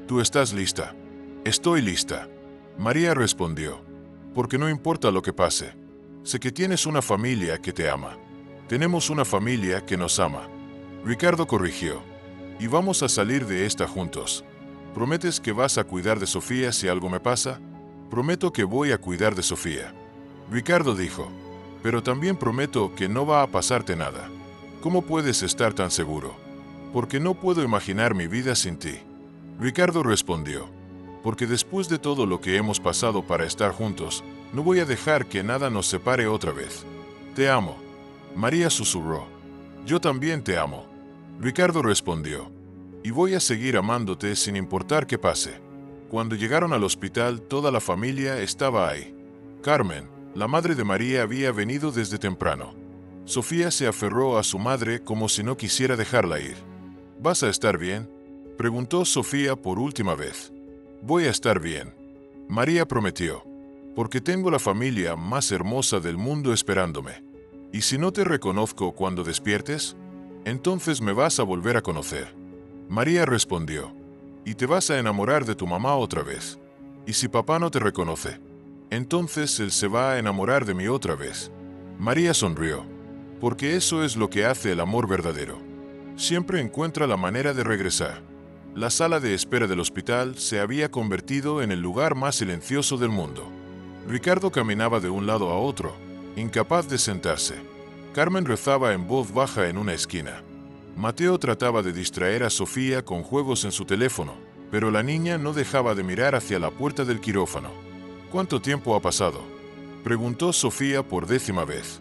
¿Tú estás lista? Estoy lista. María respondió. Porque no importa lo que pase. Sé que tienes una familia que te ama. Tenemos una familia que nos ama. Ricardo corrigió. Y vamos a salir de esta juntos. ¿Prometes que vas a cuidar de Sofía si algo me pasa? Prometo que voy a cuidar de Sofía. Ricardo dijo. Pero también prometo que no va a pasarte nada. ¿Cómo puedes estar tan seguro? Porque no puedo imaginar mi vida sin ti. Ricardo respondió. Porque después de todo lo que hemos pasado para estar juntos, no voy a dejar que nada nos separe otra vez. Te amo. María susurró. Yo también te amo. Ricardo respondió. Y voy a seguir amándote sin importar qué pase. Cuando llegaron al hospital, toda la familia estaba ahí. Carmen, la madre de María, había venido desde temprano. Sofía se aferró a su madre como si no quisiera dejarla ir. ¿Vas a estar bien?, preguntó Sofía por última vez. Voy a estar bien. María prometió. Porque tengo la familia más hermosa del mundo esperándome. Y si no te reconozco cuando despiertes, entonces me vas a volver a conocer. María respondió. Y te vas a enamorar de tu mamá otra vez. Y si papá no te reconoce, entonces él se va a enamorar de mí otra vez. María sonrió. Porque eso es lo que hace el amor verdadero. Siempre encuentra la manera de regresar. La sala de espera del hospital se había convertido en el lugar más silencioso del mundo. Ricardo caminaba de un lado a otro, incapaz de sentarse. Carmen rezaba en voz baja en una esquina. Mateo trataba de distraer a Sofía con juegos en su teléfono, pero la niña no dejaba de mirar hacia la puerta del quirófano. ¿Cuánto tiempo ha pasado?, preguntó Sofía por 10ª vez.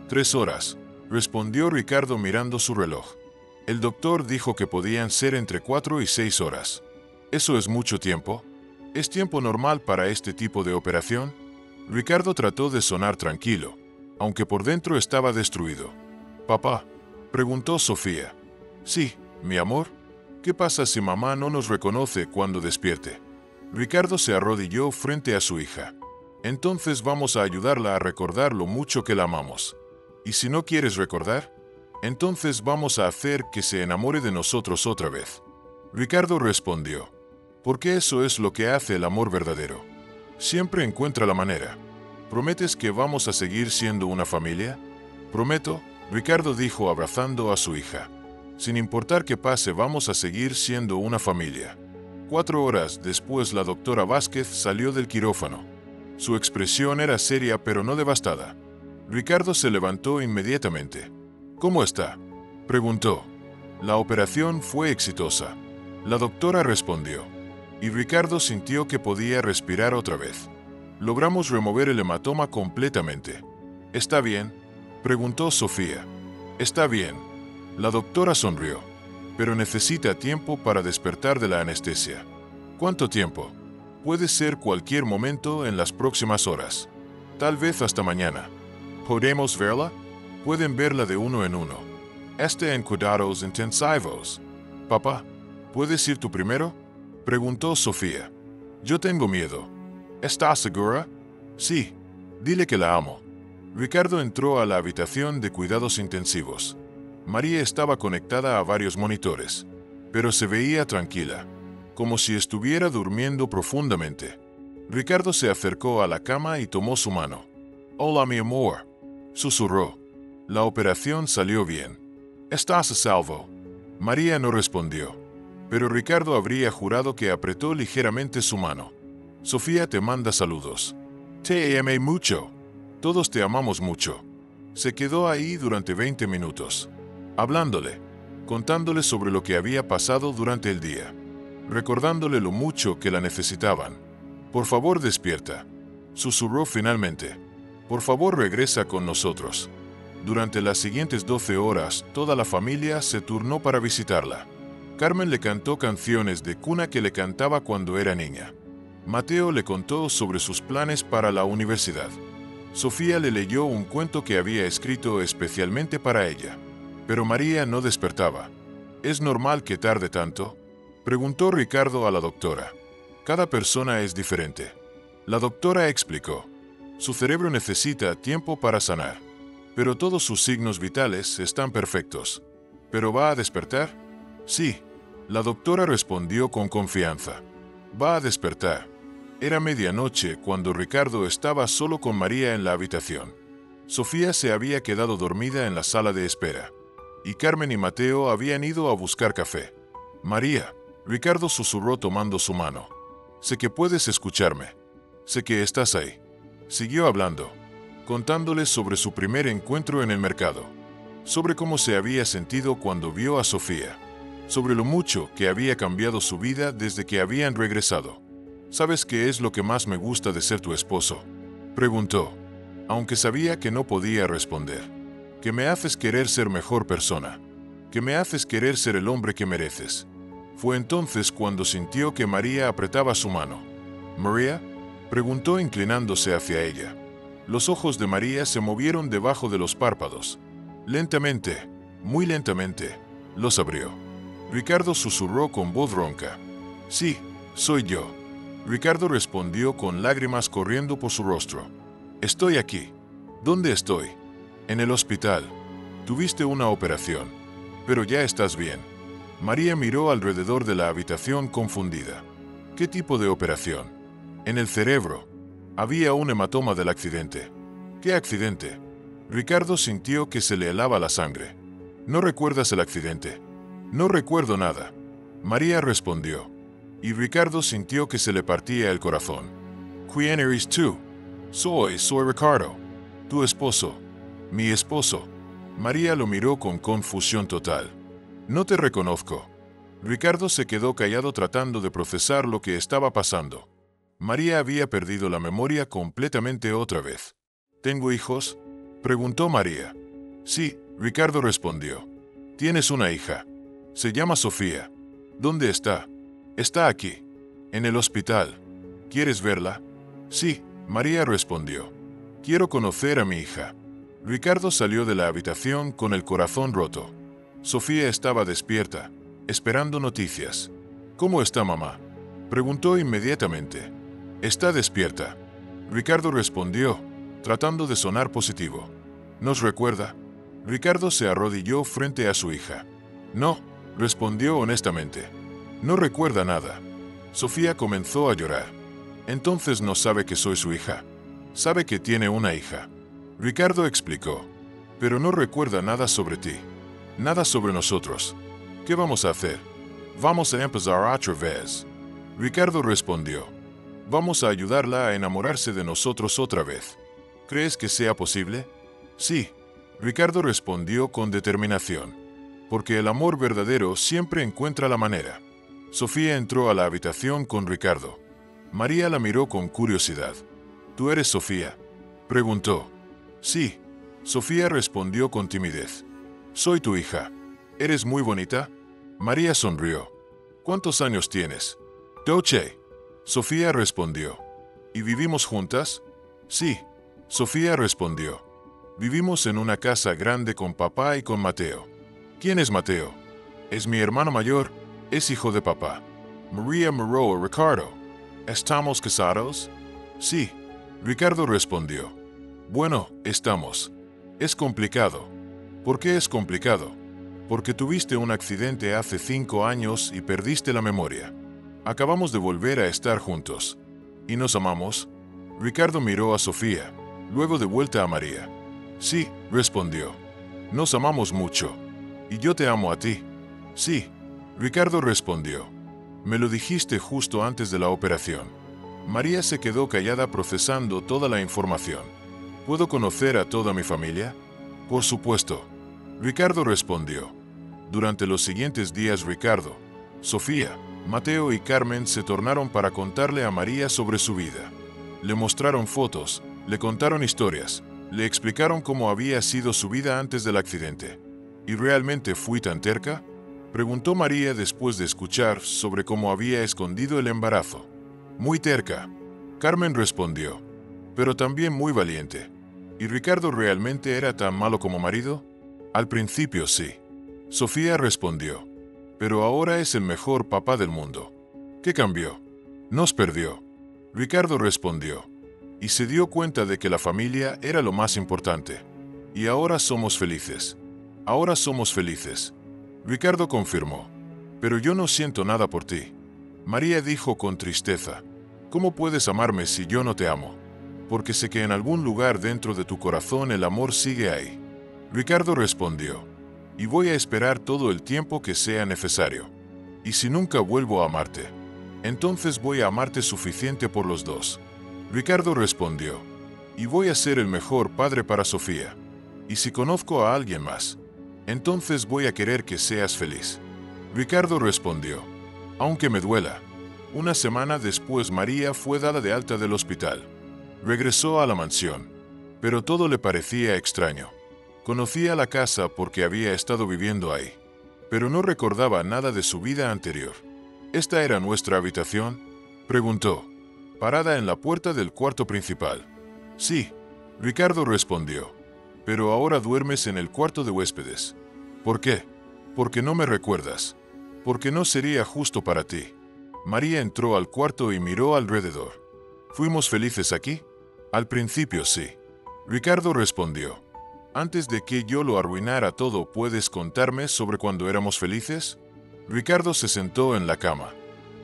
3 horas, respondió Ricardo mirando su reloj. El doctor dijo que podían ser entre 4 y 6 horas. ¿Eso es mucho tiempo? ¿Es tiempo normal para este tipo de operación? Ricardo trató de sonar tranquilo, aunque por dentro estaba destruido. ¿Papá?, preguntó Sofía. Sí, mi amor. ¿Qué pasa si mamá no nos reconoce cuando despierte? Ricardo se arrodilló frente a su hija. Entonces vamos a ayudarla a recordar lo mucho que la amamos. ¿Y si no quieres recordar? Entonces vamos a hacer que se enamore de nosotros otra vez. Ricardo respondió. Porque eso es lo que hace el amor verdadero. Siempre encuentra la manera. ¿Prometes que vamos a seguir siendo una familia? Prometo, Ricardo dijo abrazando a su hija. Sin importar qué pase, vamos a seguir siendo una familia. 4 horas después, la doctora Vázquez salió del quirófano. Su expresión era seria pero no devastada. Ricardo se levantó inmediatamente. ¿Cómo está?, preguntó. La operación fue exitosa, la doctora respondió, y Ricardo sintió que podía respirar otra vez. Logramos remover el hematoma completamente. ¿Está bien?, preguntó Sofía. Está bien. La doctora sonrió, pero necesita tiempo para despertar de la anestesia. ¿Cuánto tiempo? Puede ser cualquier momento en las próximas horas. Tal vez hasta mañana. ¿Podemos verla? Pueden verla de uno en uno. Está en cuidados intensivos. Papá, ¿puedes ir tú primero?, preguntó Sofía. Yo tengo miedo. ¿Estás segura? Sí. Dile que la amo. Ricardo entró a la habitación de cuidados intensivos. María estaba conectada a varios monitores, pero se veía tranquila, como si estuviera durmiendo profundamente. Ricardo se acercó a la cama y tomó su mano. «Hola, mi amor», susurró. La operación salió bien. «¿Estás a salvo?». María no respondió, pero Ricardo habría jurado que apretó ligeramente su mano. «Sofía te manda saludos. Te amé mucho. Todos te amamos mucho». Se quedó ahí durante 20 minutos, hablándole, contándole sobre lo que había pasado durante el día, recordándole lo mucho que la necesitaban. «Por favor, despierta», susurró finalmente. «Por favor, regresa con nosotros». Durante las siguientes 12 horas, toda la familia se turnó para visitarla. Carmen le cantó canciones de cuna que le cantaba cuando era niña. Mateo le contó sobre sus planes para la universidad. Sofía le leyó un cuento que había escrito especialmente para ella. Pero María no despertaba. ¿Es normal que tarde tanto?, preguntó Ricardo a la doctora. «Cada persona es diferente», la doctora explicó. «Su cerebro necesita tiempo para sanar, pero todos sus signos vitales están perfectos». «¿Pero va a despertar?». «Sí», la doctora respondió con confianza. «Va a despertar». Era medianoche cuando Ricardo estaba solo con María en la habitación. Sofía se había quedado dormida en la sala de espera, y Carmen y Mateo habían ido a buscar café. «María», Ricardo susurró tomando su mano. «Sé que puedes escucharme. Sé que estás ahí». Siguió hablando, contándole sobre su primer encuentro en el mercado, sobre cómo se había sentido cuando vio a Sofía, sobre lo mucho que había cambiado su vida desde que habían regresado. «¿Sabes qué es lo que más me gusta de ser tu esposo?», preguntó, aunque sabía que no podía responder. «Que me haces querer ser mejor persona, que me haces querer ser el hombre que mereces». Fue entonces cuando sintió que María apretaba su mano. «¿María?», preguntó inclinándose hacia ella. Los ojos de María se movieron debajo de los párpados. Lentamente, muy lentamente, los abrió. Ricardo susurró con voz ronca. «Sí, soy yo». Ricardo respondió con lágrimas corriendo por su rostro. «Estoy aquí». «¿Dónde estoy?». «En el hospital. Tuviste una operación, pero ya estás bien». María miró alrededor de la habitación confundida. «¿Qué tipo de operación?». «En el cerebro. Había un hematoma del accidente». «¿Qué accidente?». Ricardo sintió que se le helaba la sangre. «¿No recuerdas el accidente?». «No recuerdo nada», María respondió. Y Ricardo sintió que se le partía el corazón. «¿Quién eres tú?». Soy Ricardo. «Tu esposo». «Mi esposo». María lo miró con confusión total. «No te reconozco». Ricardo se quedó callado tratando de procesar lo que estaba pasando. María había perdido la memoria completamente otra vez. «¿Tengo hijos?», preguntó María. «Sí», Ricardo respondió. «Tienes una hija. Se llama Sofía». «¿Dónde está?». «Está aquí, en el hospital». «¿Quieres verla?». «Sí», María respondió. «Quiero conocer a mi hija». Ricardo salió de la habitación con el corazón roto. Sofía estaba despierta, esperando noticias. «¿Cómo está mamá?», preguntó inmediatamente. «Está despierta», Ricardo respondió, tratando de sonar positivo. «¿Nos recuerda?». Ricardo se arrodilló frente a su hija. «No», respondió honestamente. «No recuerda nada». Sofía comenzó a llorar. «Entonces no sabe que soy su hija». «Sabe que tiene una hija», Ricardo explicó. «Pero no recuerda nada sobre ti. Nada sobre nosotros». ¿Qué vamos a hacer? Vamos a empezar otra vez. Ricardo respondió. Vamos a ayudarla a enamorarse de nosotros otra vez. ¿Crees que sea posible? Sí, Ricardo respondió con determinación. Porque el amor verdadero siempre encuentra la manera. Sofía entró a la habitación con Ricardo. María la miró con curiosidad. ¿Tú eres Sofía?, preguntó. Sí, Sofía respondió con timidez. Soy tu hija. ¿Eres muy bonita? María sonrió. ¿Cuántos años tienes? 12. Sofía respondió. ¿Y vivimos juntas? Sí, Sofía respondió. Vivimos en una casa grande con papá y con Mateo. ¿Quién es Mateo? Es mi hermano mayor, es hijo de papá. María miró a Ricardo. ¿Estamos casados? Sí, Ricardo respondió. Bueno, estamos. Es complicado. ¿Por qué es complicado? Porque tuviste un accidente hace 5 años y perdiste la memoria. Acabamos de volver a estar juntos. ¿Y nos amamos? Ricardo miró a Sofía, luego de vuelta a María. Sí, respondió. Nos amamos mucho. Y yo te amo a ti. Sí, Ricardo respondió. Me lo dijiste justo antes de la operación. María se quedó callada procesando toda la información. ¿Puedo conocer a toda mi familia? Por supuesto. Ricardo respondió. Durante los siguientes días Ricardo, Sofía, Mateo y Carmen se tornaron para contarle a María sobre su vida. Le mostraron fotos, le contaron historias, le explicaron cómo había sido su vida antes del accidente. ¿Y realmente fui tan terca?, preguntó María después de escuchar sobre cómo había escondido el embarazo. Muy terca, Carmen respondió, pero también muy valiente. ¿Y Ricardo realmente era tan malo como marido? Al principio sí. Sofía respondió, pero ahora es el mejor papá del mundo. ¿Qué cambió? Nos perdió. Ricardo respondió, y se dio cuenta de que la familia era lo más importante. Y ahora somos felices. Ahora somos felices. Ricardo confirmó, pero yo no siento nada por ti. María dijo con tristeza, ¿cómo puedes amarme si yo no te amo? Porque sé que en algún lugar dentro de tu corazón el amor sigue ahí. Ricardo respondió, y voy a esperar todo el tiempo que sea necesario. Y si nunca vuelvo a amarte, entonces voy a amarte suficiente por los dos. Ricardo respondió, y voy a ser el mejor padre para Sofía. Y si conozco a alguien más, entonces voy a querer que seas feliz. Ricardo respondió, aunque me duela. Una semana después María fue dada de alta del hospital. Regresó a la mansión, pero todo le parecía extraño. Conocía la casa porque había estado viviendo ahí, pero no recordaba nada de su vida anterior. ¿Esta era nuestra habitación?, preguntó, parada en la puerta del cuarto principal. Sí, Ricardo respondió, pero ahora duermes en el cuarto de huéspedes. ¿Por qué? Porque no me recuerdas. Porque no sería justo para ti. María entró al cuarto y miró alrededor. ¿Fuimos felices aquí? Al principio sí. Ricardo respondió. Antes de que yo lo arruinara todo, ¿puedes contarme sobre cuando éramos felices? Ricardo se sentó en la cama.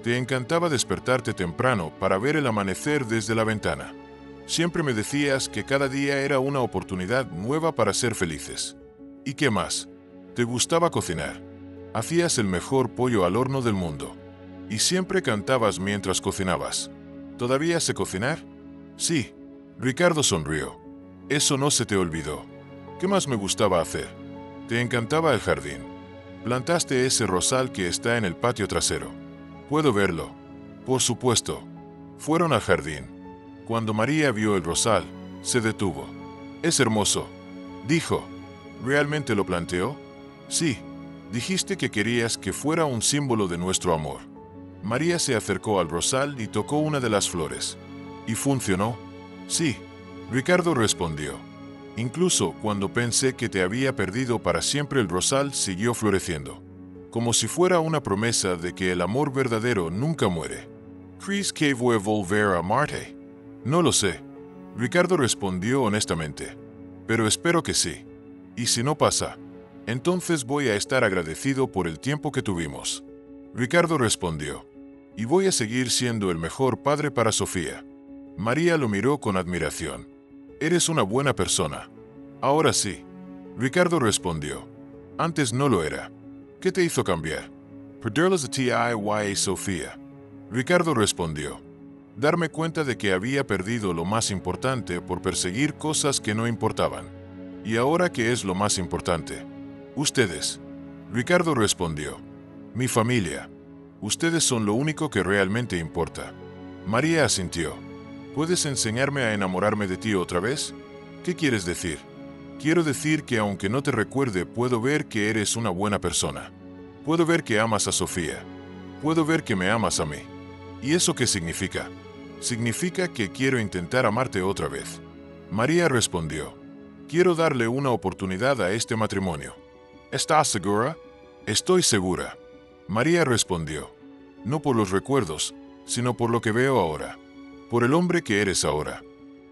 Te encantaba despertarte temprano para ver el amanecer desde la ventana. Siempre me decías que cada día era una oportunidad nueva para ser felices. ¿Y qué más? Te gustaba cocinar. Hacías el mejor pollo al horno del mundo. Y siempre cantabas mientras cocinabas. ¿Todavía sé cocinar? Sí. Ricardo sonrió. Eso no se te olvidó. ¿Qué más me gustaba hacer? Te encantaba el jardín. Plantaste ese rosal que está en el patio trasero. ¿Puedo verlo? Por supuesto. Fueron al jardín. Cuando María vio el rosal, se detuvo. Es hermoso, dijo. ¿Realmente lo planteó? Sí. Dijiste que querías que fuera un símbolo de nuestro amor. María se acercó al rosal y tocó una de las flores. ¿Y funcionó? Sí. Ricardo respondió. Incluso cuando pensé que te había perdido para siempre, el rosal siguió floreciendo, como si fuera una promesa de que el amor verdadero nunca muere. ¿Crees que voy a volver a amarte? No lo sé. Ricardo respondió honestamente. Pero espero que sí. Y si no pasa, entonces voy a estar agradecido por el tiempo que tuvimos. Ricardo respondió. Y voy a seguir siendo el mejor padre para Sofía. María lo miró con admiración. Eres una buena persona. Ahora sí. Ricardo respondió. Antes no lo era. ¿Qué te hizo cambiar? Perderlas de TIYA Sofía. Ricardo respondió. Darme cuenta de que había perdido lo más importante por perseguir cosas que no importaban. ¿Y ahora qué es lo más importante? Ustedes. Ricardo respondió. Mi familia. Ustedes son lo único que realmente importa. María asintió. ¿Puedes enseñarme a enamorarme de ti otra vez? ¿Qué quieres decir? Quiero decir que aunque no te recuerde, puedo ver que eres una buena persona. Puedo ver que amas a Sofía. Puedo ver que me amas a mí. ¿Y eso qué significa? Significa que quiero intentar amarte otra vez. María respondió. Quiero darle una oportunidad a este matrimonio. ¿Estás segura? Estoy segura. María respondió. No por los recuerdos, sino por lo que veo ahora. Por el hombre que eres ahora.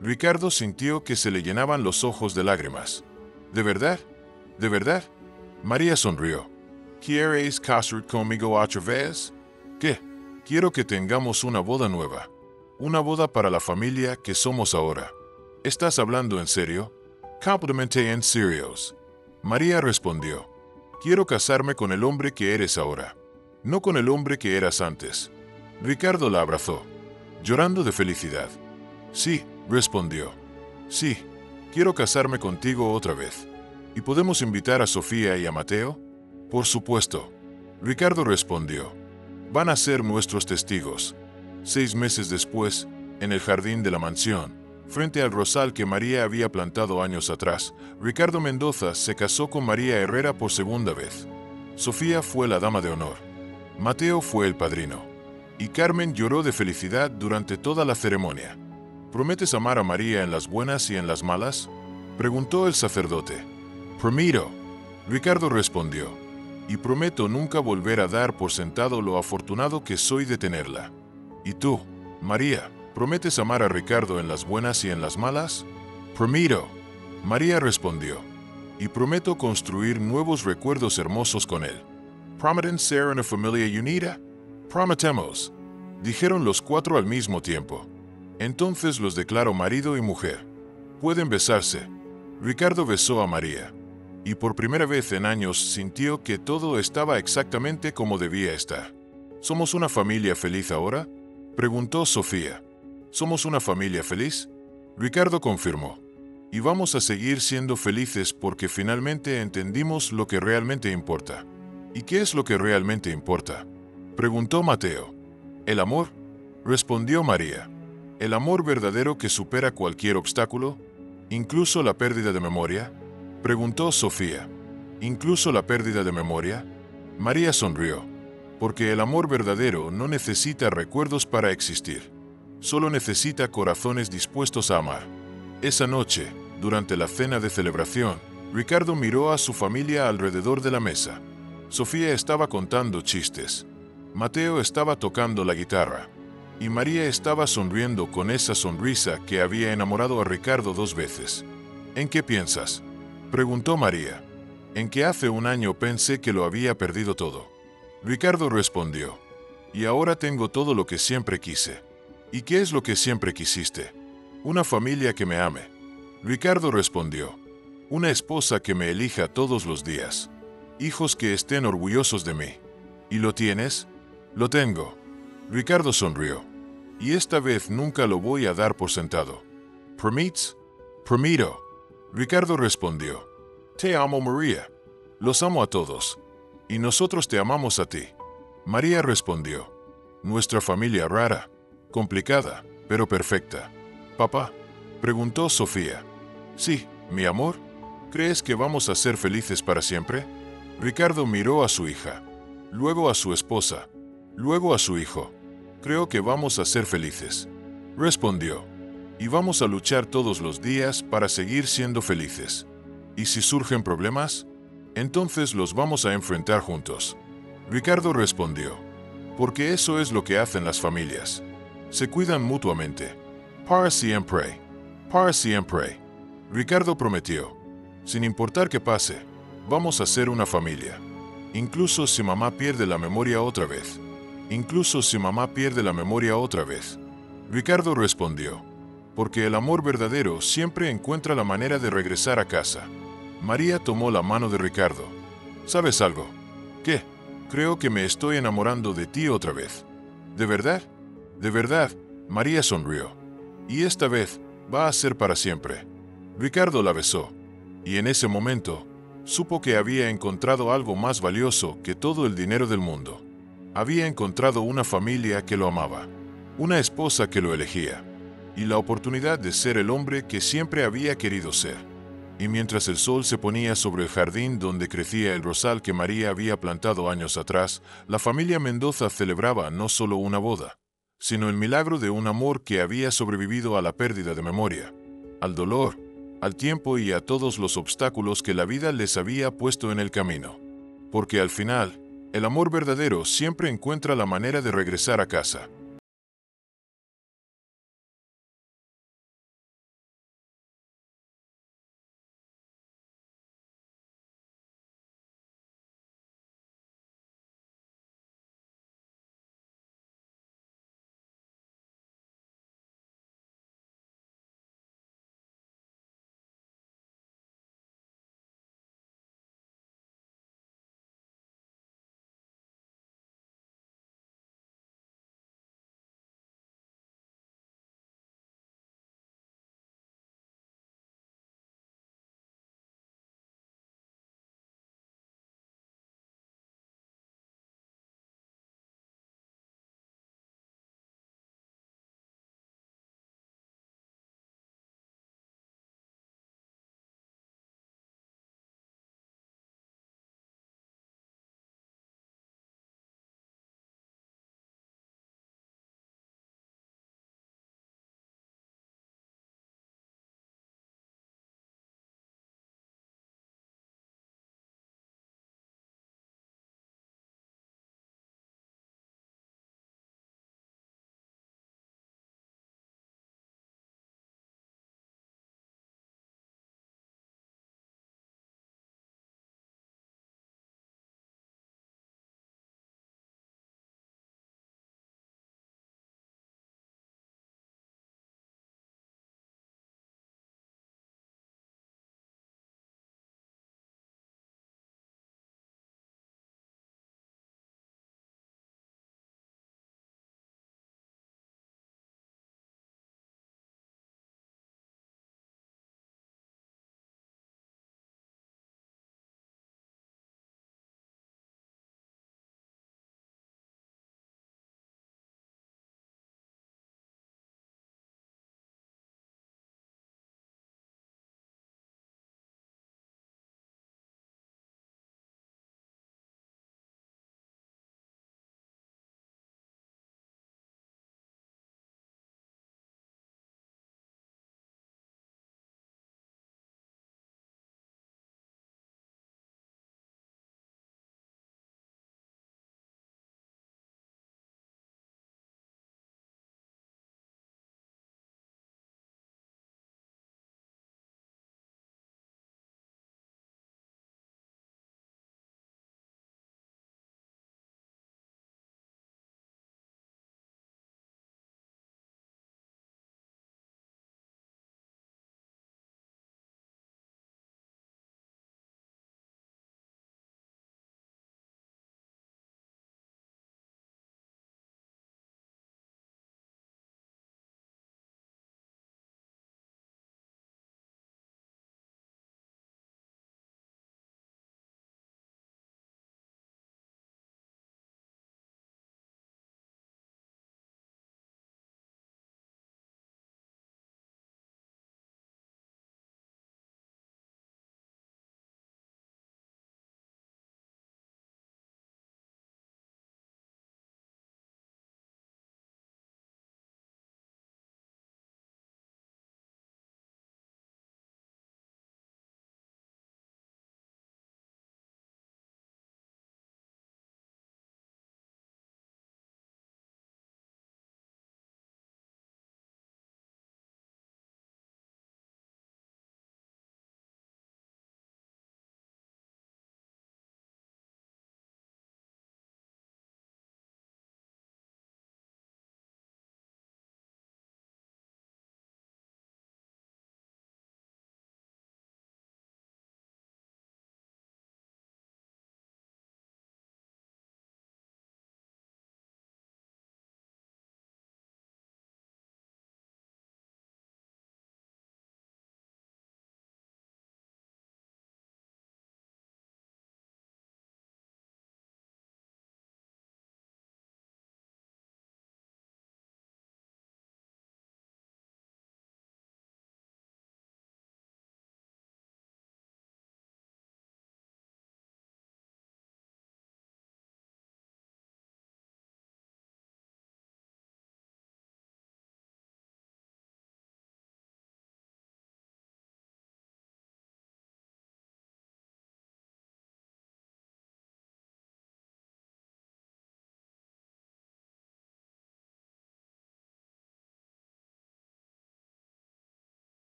Ricardo sintió que se le llenaban los ojos de lágrimas. ¿De verdad? ¿De verdad? María sonrió. ¿Quieres casar conmigo otra vez? ¿Qué? Quiero que tengamos una boda nueva. Una boda para la familia que somos ahora. ¿Estás hablando en serio? Complementé en serios. María respondió. Quiero casarme con el hombre que eres ahora. No con el hombre que eras antes. Ricardo la abrazó, llorando de felicidad. Sí, respondió. Sí, quiero casarme contigo otra vez. ¿Y podemos invitar a Sofía y a Mateo? Por supuesto. Ricardo respondió. Van a ser nuestros testigos. 6 meses después, en el jardín de la mansión, frente al rosal que María había plantado años atrás, Ricardo Mendoza se casó con María Herrera por segunda vez. Sofía fue la dama de honor. Mateo fue el padrino. Y Carmen lloró de felicidad durante toda la ceremonia. ¿Prometes amar a María en las buenas y en las malas? Preguntó el sacerdote. Prometo. Ricardo respondió. Y prometo nunca volver a dar por sentado lo afortunado que soy de tenerla. ¿Y tú, María, prometes amar a Ricardo en las buenas y en las malas? Prometo. María respondió. Y prometo construir nuevos recuerdos hermosos con él. ¿Prometen ser una familia unida? Prometemos, dijeron los 4 al mismo tiempo. Entonces los declaró marido y mujer. Pueden besarse. Ricardo besó a María. Y por primera vez en años sintió que todo estaba exactamente como debía estar. ¿Somos una familia feliz ahora? Preguntó Sofía. ¿Somos una familia feliz? Ricardo confirmó. Y vamos a seguir siendo felices porque finalmente entendimos lo que realmente importa. ¿Y qué es lo que realmente importa? Preguntó Mateo. ¿El amor? Respondió María. ¿El amor verdadero que supera cualquier obstáculo? ¿Incluso la pérdida de memoria? Preguntó Sofía. ¿Incluso la pérdida de memoria? María sonrió. Porque el amor verdadero no necesita recuerdos para existir. Solo necesita corazones dispuestos a amar. Esa noche, durante la cena de celebración, Ricardo miró a su familia alrededor de la mesa. Sofía estaba contando chistes. Mateo estaba tocando la guitarra. Y María estaba sonriendo con esa sonrisa que había enamorado a Ricardo 2 veces. ¿En qué piensas? Preguntó María. En que hace un año pensé que lo había perdido todo. Ricardo respondió. Y ahora tengo todo lo que siempre quise. ¿Y qué es lo que siempre quisiste? Una familia que me ame. Ricardo respondió. Una esposa que me elija todos los días. Hijos que estén orgullosos de mí. ¿Y lo tienes? Lo tengo. Ricardo sonrió. Y esta vez nunca lo voy a dar por sentado. ¿Prometes? Prometo. Ricardo respondió. Te amo, María. Los amo a todos. Y nosotros te amamos a ti. María respondió. Nuestra familia rara, complicada, pero perfecta. ¿Papá? Preguntó Sofía. Sí, mi amor. ¿Crees que vamos a ser felices para siempre? Ricardo miró a su hija, luego a su esposa, luego a su hijo. Creo que vamos a ser felices. Respondió. Y vamos a luchar todos los días para seguir siendo felices. ¿Y si surgen problemas? Entonces los vamos a enfrentar juntos. Ricardo respondió. Porque eso es lo que hacen las familias. Se cuidan mutuamente. Para siempre. Para siempre. Ricardo prometió. Sin importar qué pase, vamos a ser una familia. Incluso si mamá pierde la memoria otra vez. Incluso si mamá pierde la memoria otra vez. Ricardo respondió. Porque el amor verdadero siempre encuentra la manera de regresar a casa. María tomó la mano de Ricardo. ¿Sabes algo? ¿Qué? Creo que me estoy enamorando de ti otra vez. ¿De verdad? De verdad, María sonrió. Y esta vez va a ser para siempre. Ricardo la besó, y en ese momento supo que había encontrado algo más valioso que todo el dinero del mundo. Había encontrado una familia que lo amaba, una esposa que lo elegía, y la oportunidad de ser el hombre que siempre había querido ser. Y mientras el sol se ponía sobre el jardín donde crecía el rosal que María había plantado años atrás, la familia Mendoza celebraba no solo una boda, sino el milagro de un amor que había sobrevivido a la pérdida de memoria, al dolor, al tiempo y a todos los obstáculos que la vida les había puesto en el camino. Porque al final, el amor verdadero siempre encuentra la manera de regresar a casa.